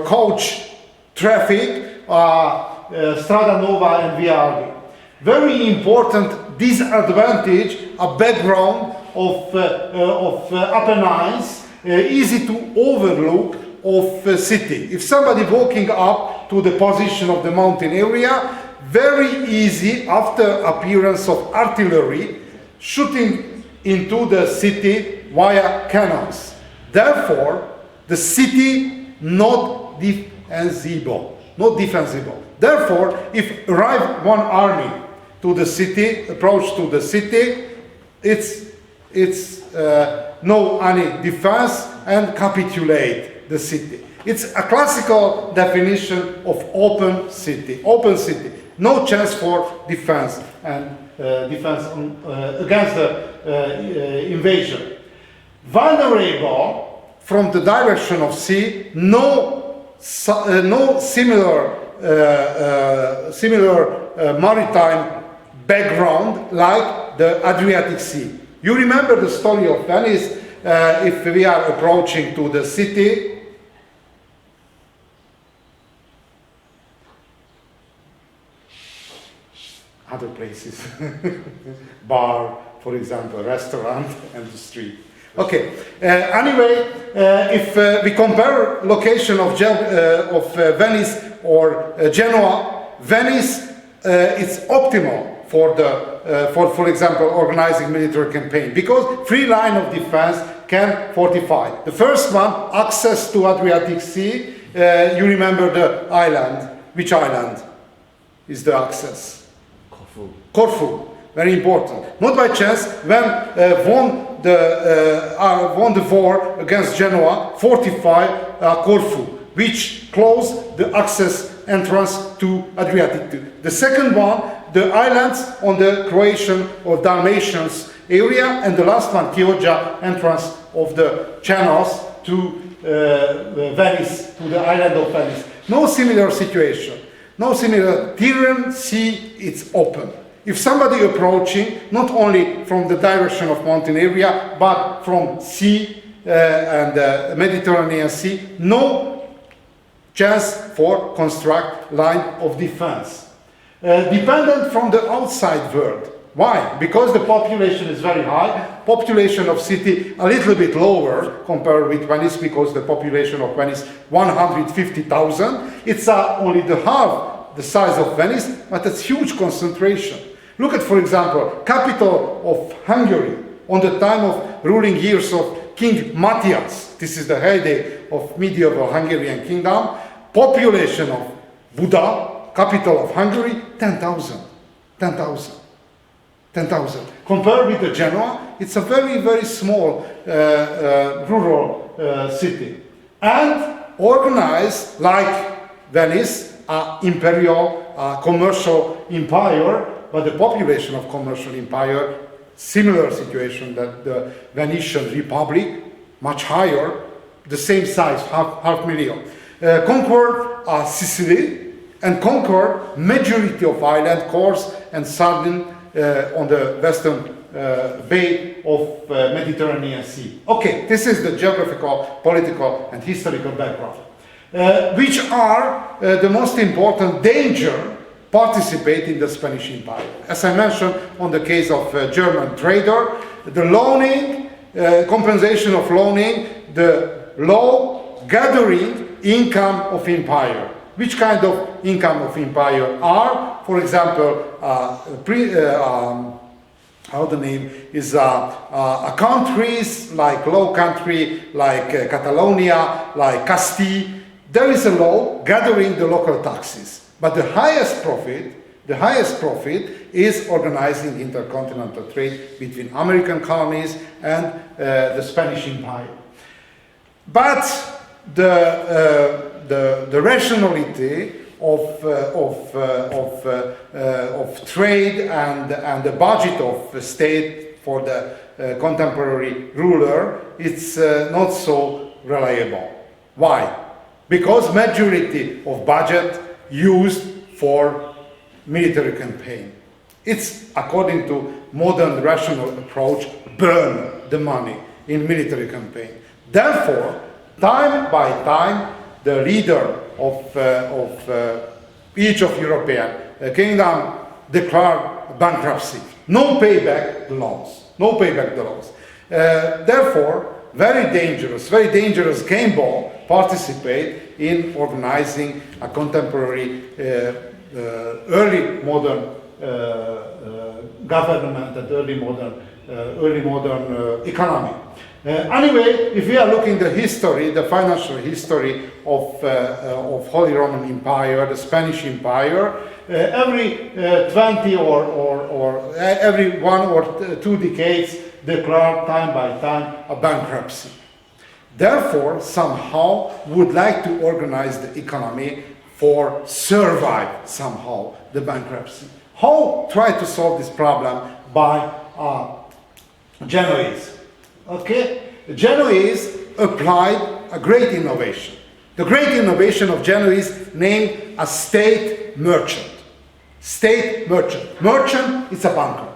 coach traffic, Strada Nova and Vialli. Very important disadvantage, a background of Apennines, easy to overlook of city. If somebody walking up to the position of the mountain area, very easy after appearance of artillery shooting into the city via cannons. Therefore, the city not defensible. Therefore, if arrive one army to the city, approach to the city, it's no any defense and capitulate the city. It's a classical definition of open city. Open city, no chance for defense and defense against the invasion. Vulnerable from the direction of sea, no similar maritime background like the Adriatic Sea. You remember the story of Venice. If we are approaching to the city, other places, bar, for example, restaurant and the street. Okay. Anyway, if we compare location of Venice or Genoa, Venice is optimal for the for example organizing military campaign because free line of defense can fortify. The first one, access to Adriatic Sea. You remember the island. Which island is the access? Corfu, very important. Not by chance, when won the war against Genoa, fortified Corfu, which closed the access entrance to Adriatic. The second one, the islands on the Croatian or Dalmatians area, and the last one, Chioggia, entrance of the channels to Venice, to the island of Venice. No similar situation. No similar. Tyrrhene Sea, it's open. If somebody approaching, not only from the direction of mountain area, but from sea and the Mediterranean Sea, no chance for construct line of defense. Dependent from the outside world. Why? Because the population is very high. Population of city a little bit lower compared with Venice, because the population of Venice 150,000. It's only the half the size of Venice, but it's huge concentration. Look at, for example, capital of Hungary on the time of ruling years of King Matthias. This is the heyday of medieval Hungarian kingdom. Population of Buda, capital of Hungary, 10,000. 10,000. Compared with the Genoa, It's a very, very small rural city. And organized like Venice, imperial commercial empire, but the population of commercial empire, similar situation that the Venetian Republic, much higher, the same size, half million. Conquered Sicily and conquered majority of island, Corse and Sardin on the western bay of Mediterranean Sea. Okay, this is the geographical, political and historical background. Which are the most important danger participate in the Spanish Empire. As I mentioned on the case of German trader, the loaning, compensation of loaning, the low gathering income of empire. Which kind of income of empire are, for example, how the name is countries like Low Country, like Catalonia, like Castile. There is a law gathering the local taxes, but the highest profit is organizing intercontinental trade between American colonies and the Spanish Empire. But the rationality of trade and the budget of the state for the contemporary ruler, it's not so reliable. Why? Because majority of budget used for military campaign. It's, according to modern rational approach, burn the money in military campaign. Therefore, time by time, the leader of each of European kingdom declared bankruptcy. No payback the loans. No payback the loans. Therefore, very dangerous game ball participate in organizing a contemporary early modern government and early modern economy. Anyway, if we are looking the history, the financial history of Holy Roman Empire, the Spanish Empire, every 20 or every 1 or 2 decades declared time by time a bankruptcy. Therefore, somehow would like to organize the economy for survive somehow the bankruptcy. How try to solve this problem? By Genoese. Okay, the Genoese applied a great innovation. The great innovation of Genoese named a state merchant. State merchant. Merchant is a banker.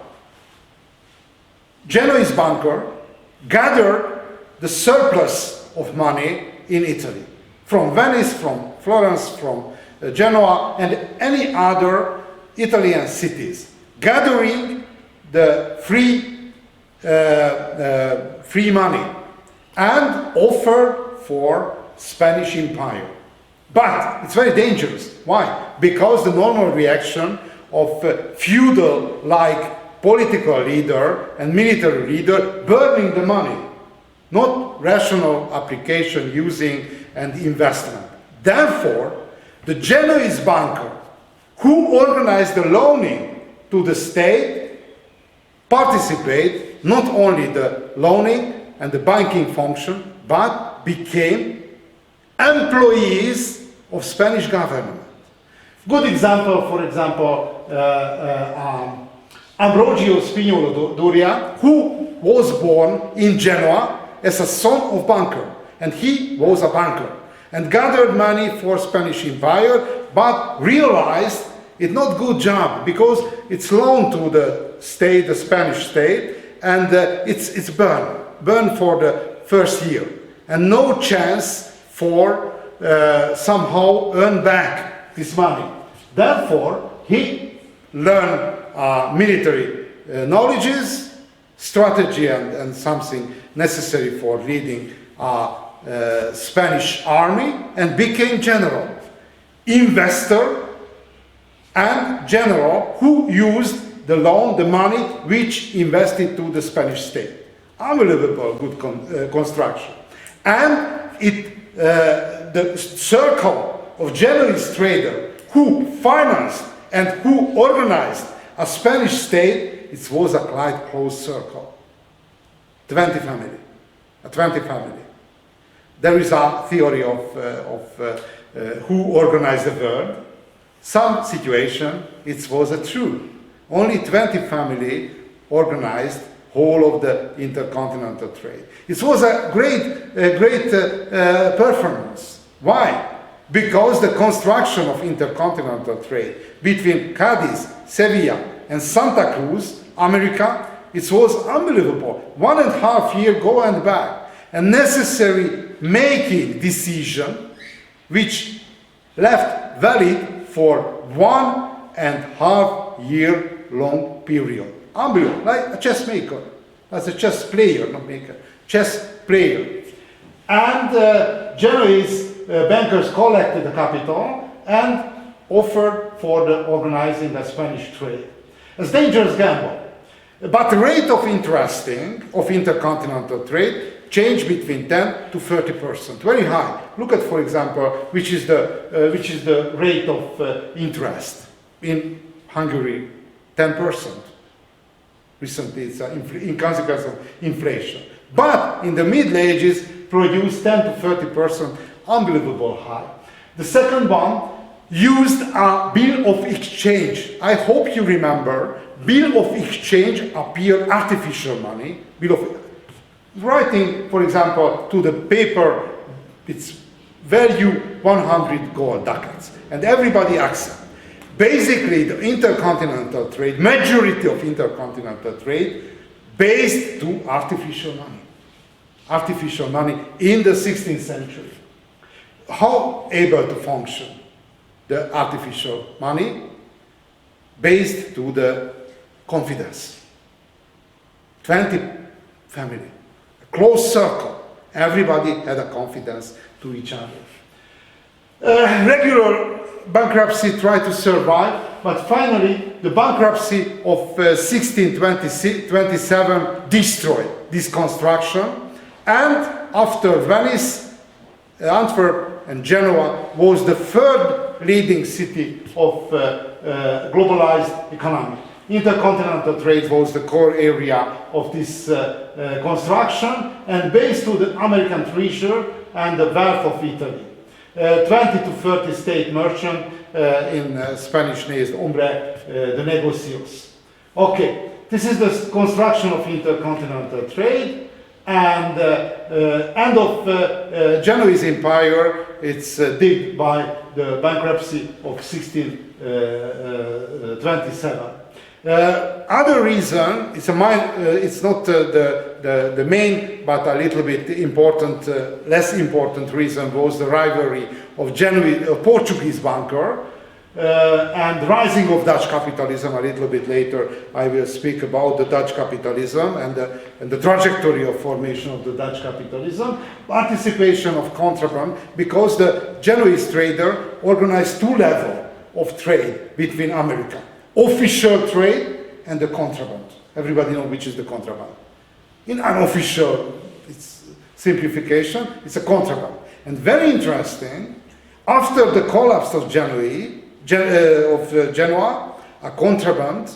Genoese banker gathered the surplus of money in Italy, from Venice, from Florence, from Genoa, and any other Italian cities, gathering the free money and offered for Spanish Empire. But it's very dangerous. Why? Because the normal reaction of feudal-like political leader and military leader burning the money, not rational application, using and investment. Therefore, the Genoese banker who organized the loaning to the state participate not only the loaning and the banking function, but became employees of Spanish government. Good example, for example, Ambrogio Spinolo Doria, who was born in Genoa as a son of banker, and he was a banker, and gathered money for Spanish Empire, but realized it's not good job, because it's loaned to the state, the Spanish state, and it's burned for the first year, and no chance for somehow earn back this money. Therefore, he learned military knowledges, strategy, and something necessary for leading Spanish army, and became general, investor, and general who used the loan, the money which invested to the Spanish state. Unbelievable good construction. And the circle of Genoese trader who financed and who organized a Spanish state, it was a quite close circle. 20 family. A 20 family. There is a theory of who organized the world. Some situation, it was a true. Only 20 family organized whole of the intercontinental trade. It was a great performance. Why? Because the construction of intercontinental trade between Cadiz, Sevilla, and Santa Cruz, America, it was unbelievable. 1.5 years go and back. A necessary making decision which left valid for 1.5 year long period. Unbelievable, like a chess maker, as a chess player, not maker, chess player. And Genoese bankers collected the capital and offered for the organizing the Spanish trade. It's a dangerous gamble. But the rate of intercontinental trade changed between 10 to 30%, very high. Look at, for example, which is the rate of interest in Hungary, 10%. Recently, it's in consequence of inflation. But in the Middle Ages, produced 10 to 30%, unbelievable high. The second one used a bill of exchange. I hope you remember, bill of exchange appeared artificial money, bill of writing, for example, to the paper, its value 100 gold ducats, and everybody accepts. Basically, the intercontinental trade, majority of intercontinental trade, based to artificial money in the 16th century. How able to function the artificial money? Based to the confidence. 20 family, a close circle. Everybody had a confidence to each other. Regular bankruptcy tried to survive, but finally the bankruptcy of 1627 destroyed this construction, and after Venice, Antwerp and Genoa was the third leading city of globalized economy. Intercontinental trade was the core area of this construction, and based to the American treasure and the wealth of Italy. 20 to 30 state merchant, in Spanish name is hombre de negocios. Okay, this is the construction of intercontinental trade, and end of Genoese Empire, it's digged by the bankruptcy of 1627. Other reason, it's not the main, but a little bit important, less important reason was the rivalry of Portuguese banker and rising of Dutch capitalism. A little bit later, I will speak about the Dutch capitalism and the trajectory of formation of the Dutch capitalism. Participation of contraband, because the Genoese trader organized two levels of trade between America. Official trade and the contraband. Everybody knows which is the contraband. In unofficial, it's simplification, it's a contraband. And very interesting, after the collapse of Genoa, a contraband,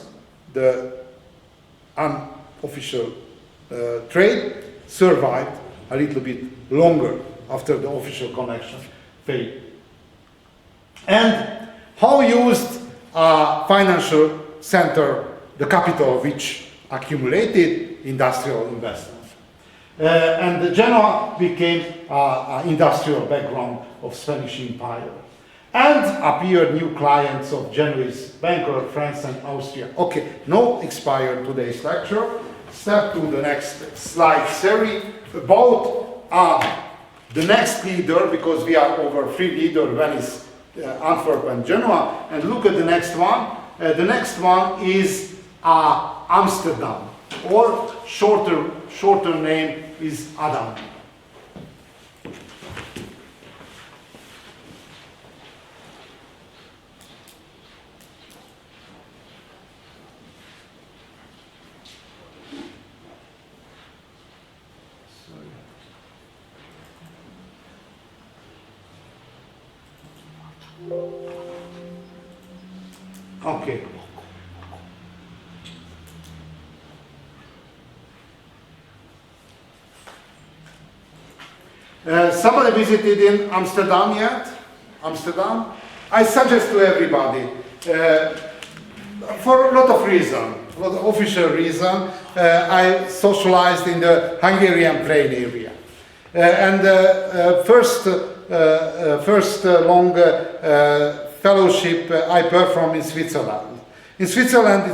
the unofficial trade, survived a little bit longer after the official connection failed. And how used a financial center, the capital which accumulated industrial investment. And Genoa became an industrial background of Spanish Empire. And appeared new clients of Genoese banker, France and Austria. Okay, no expired today's lecture. Step to the next slide series about the next leader, because we are over 3 leaders, Venice, Antwerp and Genoa, and look at the next one. The next one is Amsterdam, or shorter name is Adam. Okay. Somebody visited in Amsterdam yet? Amsterdam? I suggest to everybody, for a lot of reasons, a lot of official reason, I socialized in the Hungarian plain area. First long fellowship I performed in Switzerland. In Switzerland,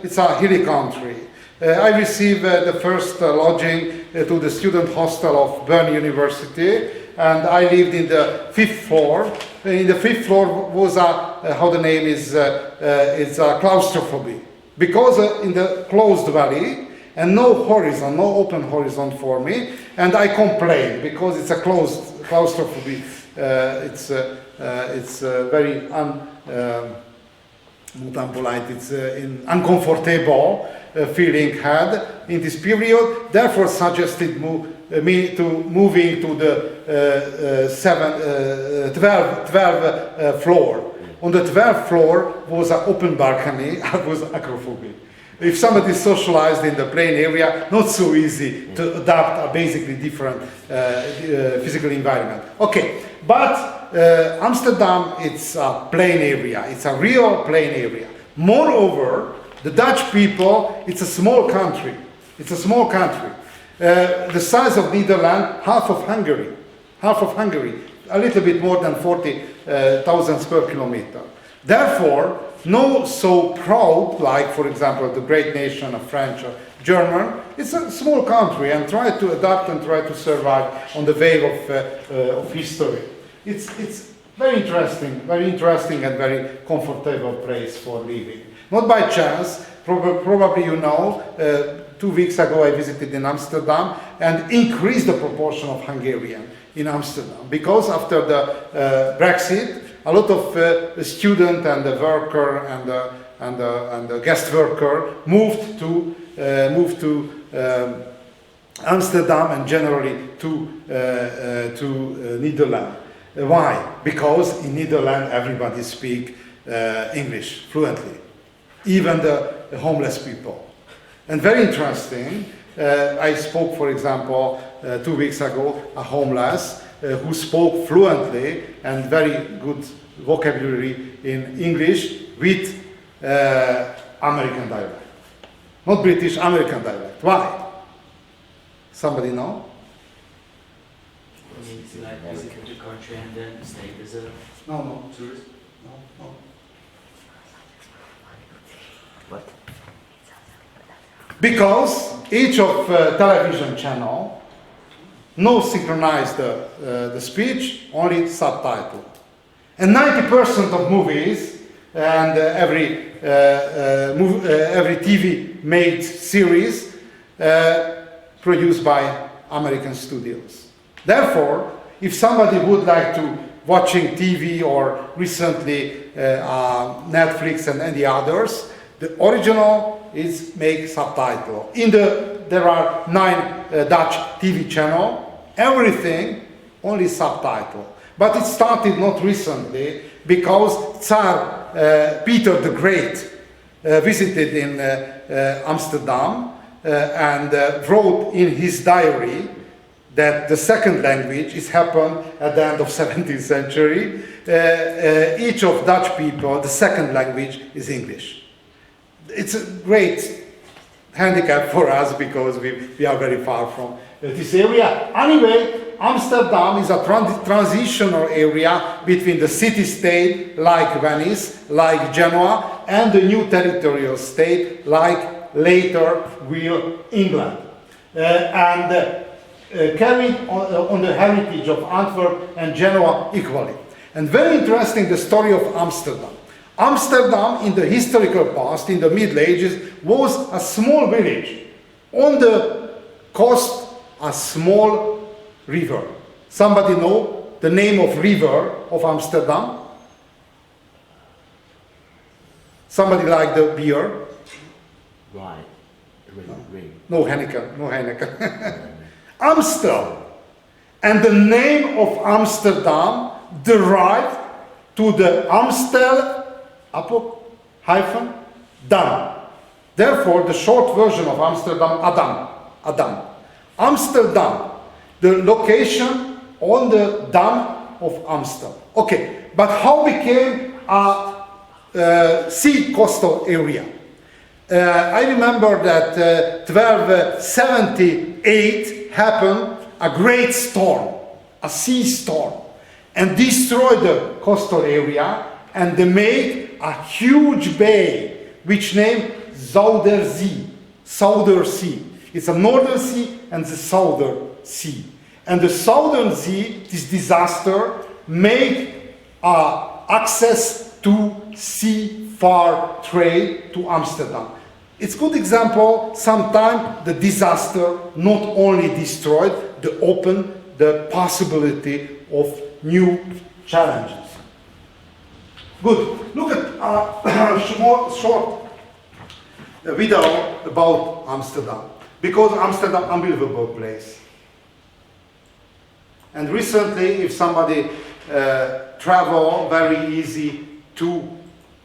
it's a hilly country. I received the first lodging to the student hostel of Bern University, and I lived in the 5th floor. In the 5th floor was how the name is, it's a claustrophoby. Because in the closed valley, and no horizon, no open horizon for me, and I complained because it's a closed claustrophoby. It's very not unpolite, it's uncomfortable feeling had in this period. Therefore, suggested me to moving to the 12th floor. On the 12th floor was an open balcony. I was acrophobic. If somebody is socialized in the plain area, not so easy to adapt a basically different physical environment. Okay, but Amsterdam, it's a plain area. It's a real plain area. Moreover, the Dutch people, it's a small country. It's a small country. The size of Netherlands, half of Hungary, a little bit more than 40,000 square kilometers. Therefore, no so proud, like for example the great nation of French or German. It's a small country and try to adapt and try to survive on the wave of history. It's very interesting and very comfortable place for living. Not by chance, probably you know, 2 weeks ago I visited in Amsterdam and increased the proportion of Hungarian in Amsterdam because after the Brexit, a lot of student and the worker and the guest worker moved to Amsterdam and generally to Netherlands. Why? Because in Netherlands everybody speaks English fluently, even the homeless people. And very interesting, I spoke, for example, 2 weeks ago, a homeless who spoke fluently and very good vocabulary in English with American dialect. Not British, American dialect. Why? Somebody know? It's like visit the country and then stay as a No. tourist. No. What? Because each of television channel no synchronize the speech, only subtitle. And 90% of movies and every TV made series produced by American studios. Therefore, if somebody would like to watching TV or recently Netflix and any others, the original is make subtitle. There are 9 Dutch TV channel, everything only subtitle. But it started not recently because Tsar Peter the Great visited in Amsterdam and wrote in his diary that the second language is happened at the end of 17th century. Each of Dutch people, the second language is English. It's a great handicap for us because we are very far from this area. Anyway, Amsterdam is a transitional area between the city-state like Venice, like Genoa, and the new territorial state like later will England. Carried on the heritage of Antwerp and Genoa equally. And very interesting the story of Amsterdam. Amsterdam in the historical past, in the Middle Ages, was a small village. On the coast, a small river. Somebody know the name of river of Amsterdam? Somebody like the beer? Right. Ring. No Heineken. Amstel. And the name of Amsterdam derived to the Amstel Dam. Therefore, the short version of Amsterdam, Adam. Amsterdam. The location on the Dam of Amsterdam. Okay, but how became a sea coastal area? I remember that 1278 happened a great storm, a sea storm, and destroyed the coastal area, and they made a huge bay, which named Zuiderzee, Southern Sea. It's a northern sea and the southern sea. And the southern sea, this disaster, made access to sea far trade to Amsterdam. It's a good example, sometimes the disaster not only destroyed, they opened the possibility of new challenges. Good. Look at a short video about Amsterdam, because Amsterdam, unbelievable place. And recently, if somebody travel, very easy to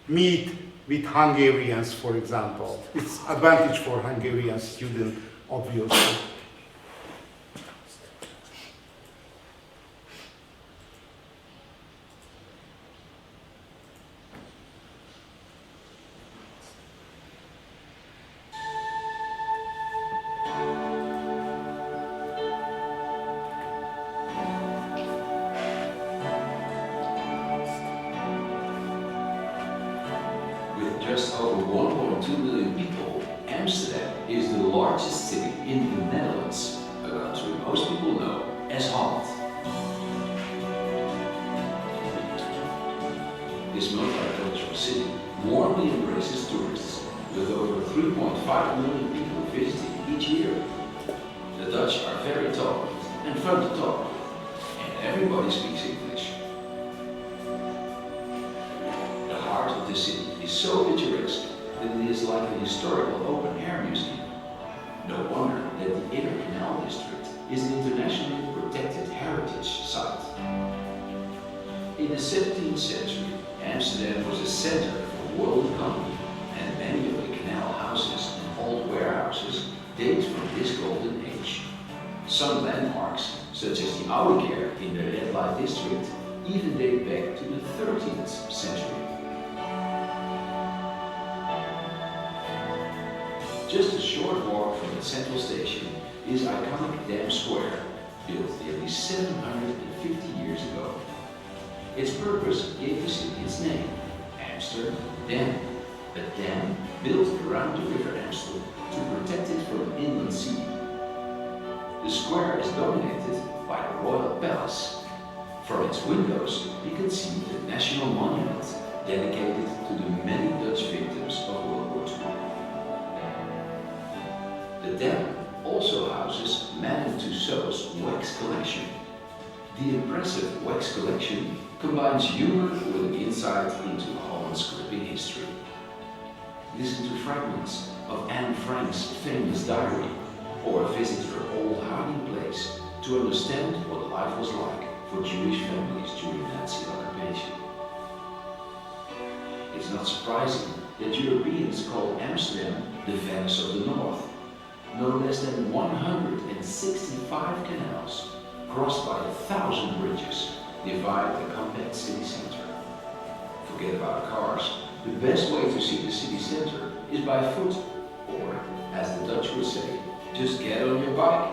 meet with Hungarians, for example. It's advantage for Hungarian students, obviously. Just over 1.2 million people, Amsterdam is the largest city in the Netherlands, a country most people know as Holland. This multicultural city warmly embraces tourists, with over 3.5 million people visiting each year. The Dutch are very tolerant and fun to talk with, and everybody speaks English. The heart of the city is so picturesque that it is like a historical open-air museum. No wonder that the Inner Canal District is an internationally protected heritage site. In the 17th century, Amsterdam was a center for the world economy, and many of the canal houses and old warehouses date from this golden age. Some landmarks, such as the Oude Kerk in the red light district, even date back to the 13th century. Just a short walk from the central station is iconic Dam Square, built nearly 750 years ago. Its purpose gave the city its name, Amsterdam, a dam built around the river Amstel to protect it from an inland sea. The square is dominated by the Royal Palace. From its windows, you can see the national monument dedicated to the many Dutch victims of World War II. The dam also houses Madame Tussauds wax collection. The impressive wax collection combines humor with an insight into Holland's gripping history. Listen to fragments of Anne Frank's famous diary, or visit her old hiding place to understand what life was like for Jewish families during Nazi occupation. It's not surprising that Europeans call Amsterdam the Venice of the North. No less than 165 canals, crossed by 1,000 bridges, divide the compact city center. Forget about cars. The best way to see the city center is by foot, or, as the Dutch would say, just get on your bike.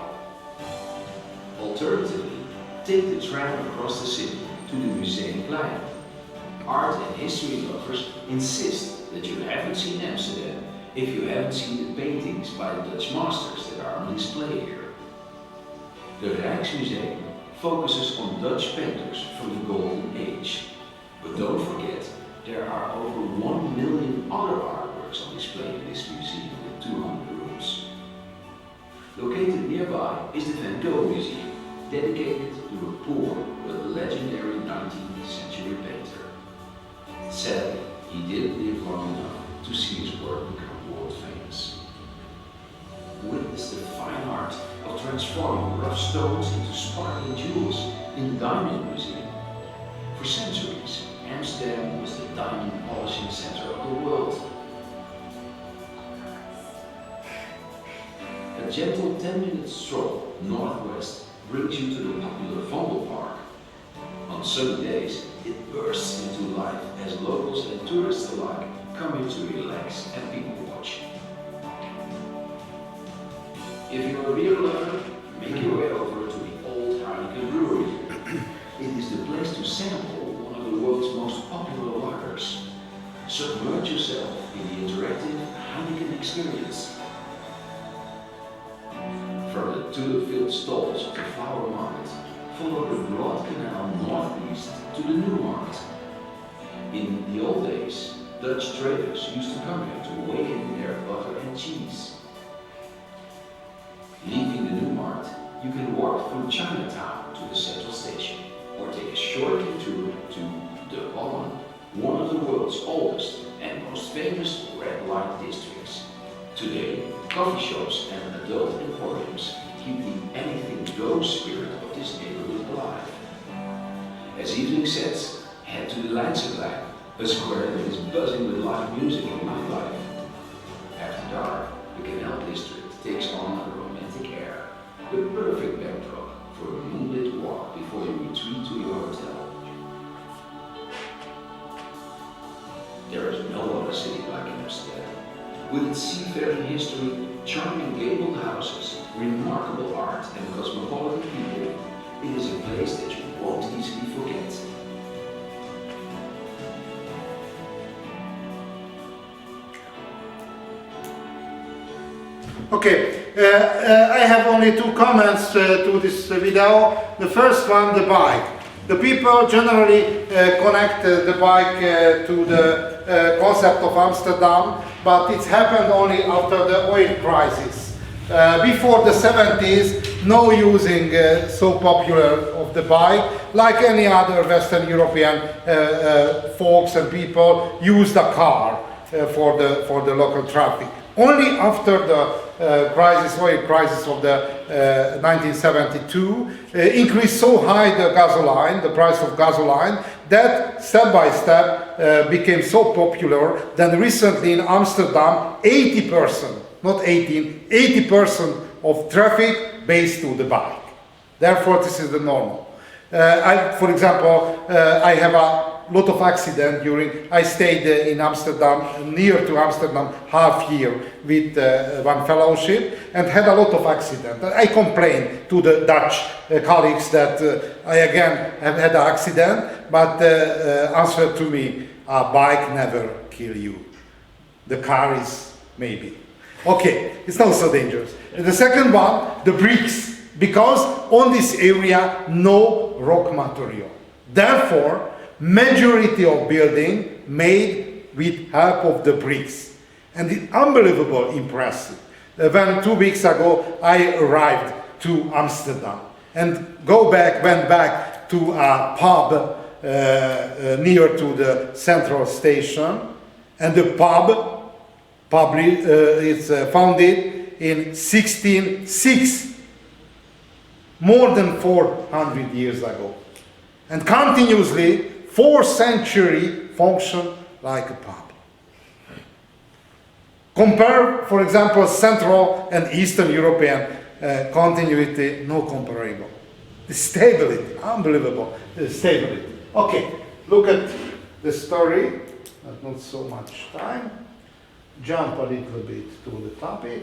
Alternatively, take the tram across the city to the Museumplein. Art and history lovers insist that you haven't seen Amsterdam if you haven't seen the paintings by the Dutch masters that are on display here. The Rijksmuseum focuses on Dutch painters from the Golden Age. But don't forget, there are over 1 million other artworks on display in this museum with 200 rooms. Located nearby is the Van Gogh Museum, dedicated to a poor but legendary 19th century painter. Sadly, he didn't live long enough to see his work become world famous. Witness the fine art of transforming rough stones into sparkling jewels in the Diamond Museum. For centuries, Amsterdam was the diamond polishing center of the world. A gentle 10-minute stroll northwest brings you to the popular Vondelpark sunny days, it bursts into life as locals and tourists alike come here to relax and people watch. If you're a beer lover, make your way over to the old Heineken brewery. It is the place to sample one of the world's most popular lagers. Submerge yourself in the interactive Heineken experience. From the tulip-filled stalls of the flower market, follow the broad canal northeast to the New Market. In the old days, Dutch traders used to come here to weigh in their butter and cheese. Leaving the New Market, you can walk through Chinatown to the central station, or take a short tour to the Holland, one of the world's oldest and most famous red light districts. Today, coffee shops and adult emporiums keep the anything-goes spirit of this neighborhood alive. As evening sets, head to the Leidseplein, a square that is buzzing with live music and nightlife. After dark, the Canal District takes on a romantic air, the perfect backdrop for a moonlit walk before you retreat to your hotel. There is no other city like Amsterdam. With its seafaring history, charming gabled houses, remarkable art and cosmopolitan people, it is a place that you won't easily forget. Okay, I have only two comments to this video. The first one, the bike. The people generally connect the bike to the concept of Amsterdam, but it happened only after the oil crisis. Before the 70s, no using so popular of the bike, like any other Western European folks and people use the car for the local traffic. Only after the oil crisis of the 1972 increased so high the price of gasoline, that step by step became so popular that recently in Amsterdam 80%, not 18, 80% of traffic based to the bike. Therefore this is the normal. For example, I have a lot of accident I stayed in Amsterdam, near to Amsterdam, half year with one fellowship, and had a lot of accident. I complained to the Dutch colleagues that I again have had an accident, but answered to me, a bike never kill you. The car is maybe. Okay, it's not so dangerous. And the second one, the bricks, because on this area no rock material. Therefore, majority of building made with help of the bricks, and it's unbelievable impressive. When 2 weeks ago I arrived to Amsterdam and went back to a pub near to the central station, and the pub is founded in 1606, more than 400 years ago, and continuously 4th century function like a pub. Compare, for example, Central and Eastern European continuity, no comparable. The stability, unbelievable stability. Okay, look at the story, not so much time. Jump a little bit to the topic.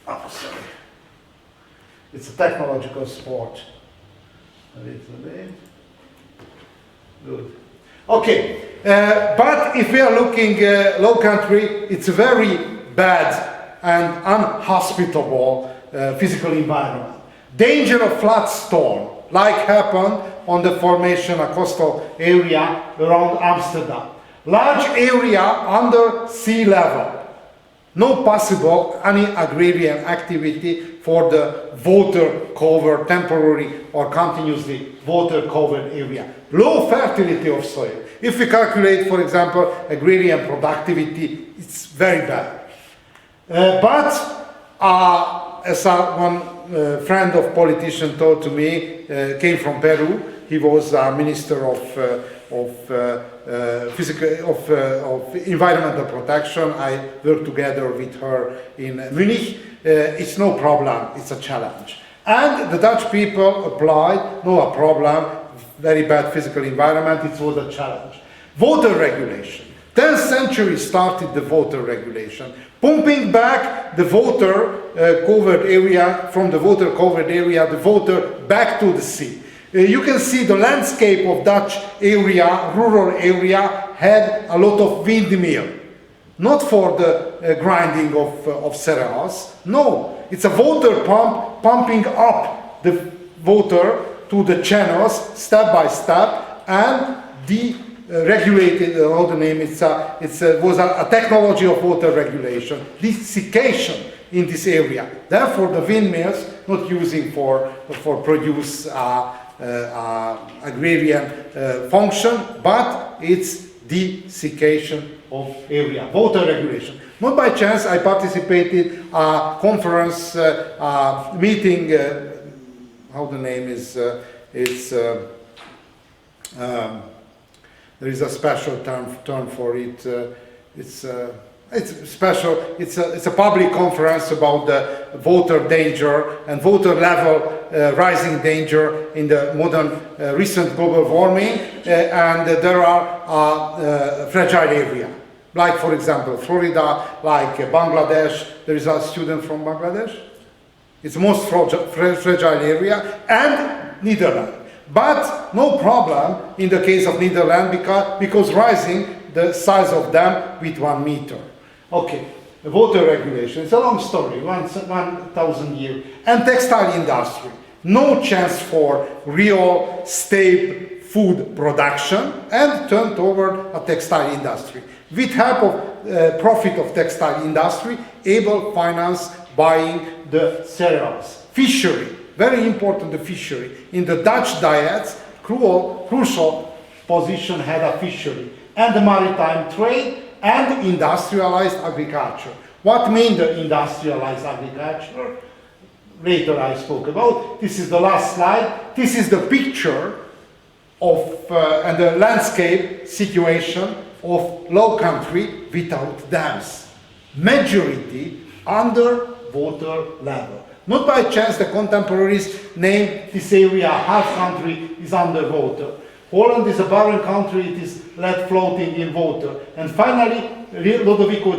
Oh, sorry. It's a technological sport. A little bit. Good. Okay, but if we are looking low country, it's a very bad and unhospitable physical environment. Danger of flood storm, like happened on the formation, a coastal area around Amsterdam. Large area under sea level. No possible any agrarian activity for the water cover, temporary or continuously water covered area. Low fertility of soil. If we calculate, for example, agrarian productivity, it's very bad. But as one friend of politician told to me, came from Peru. He was a minister of environmental protection. I worked together with her in Munich. It's no problem, it's a challenge. And the Dutch people applied, no problem, very bad physical environment, it was a challenge. Water regulation. 10th century started the water regulation, pumping back the water covered area, from the water covered area, the water back to the sea. You can see the landscape of Dutch area, rural area, had a lot of windmill. Not for the grinding of cereals, no, it's a water pump pumping up the water to the channels step by step, and regulated, how the name, was a technology of water regulation, desiccation in this area. Therefore, the windmills not using for produce agrarian function, but it's desiccation of area, water regulation. Not by chance, I participated a conference meeting. How the name is? There is a special term for it. It's special. It's a public conference about the water danger and water level rising danger in the modern recent global warming, and there are fragile area, like for example Florida, like Bangladesh. There is a student from Bangladesh. It's the most fragile area, and Netherlands. But no problem in the case of Netherlands because rising the size of them with 1 meter. Okay, the water regulation, it's a long story, 1,000 years. And textile industry, no chance for real stable food production, and turned toward a textile industry. With help of profit of textile industry, able finance buying the cereals. Fishery, very important, the fishery. In the Dutch diets, crucial position had a fishery. And the maritime trade and industrialized agriculture. What mean the industrialized agriculture? Later I spoke about. This is the last slide. This is the picture of and the landscape situation of low country without dams. Majority under water level. Not by chance the contemporaries named this area, half country is underwater. Holland is a barren country, it is left floating in water. And finally, Lodovico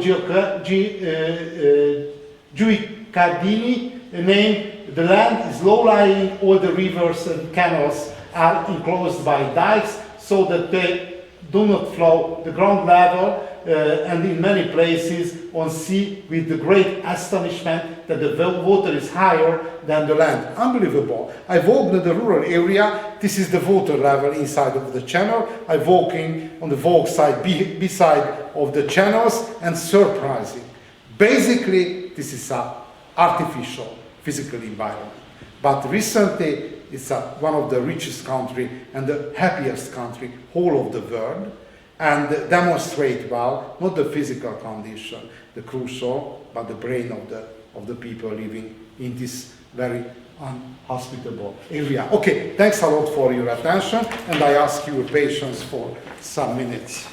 Guicciardini named the land is low-lying, all the rivers and canals are enclosed by dikes so that they do not flow the ground level, and in many places on sea with the great astonishment that the water is higher than the land. Unbelievable. I walked in the rural area. This is the water level inside of the channel. I'm walking on the walk side, beside of the channels, and surprising. Basically, this is an artificial physical environment. But recently, it's one of the richest country and the happiest country whole of the world, and demonstrate well, not the physical condition, the crucial, but the brain of the people living in this very unhospitable area. Okay, thanks a lot for your attention, and I ask your patience for some minutes.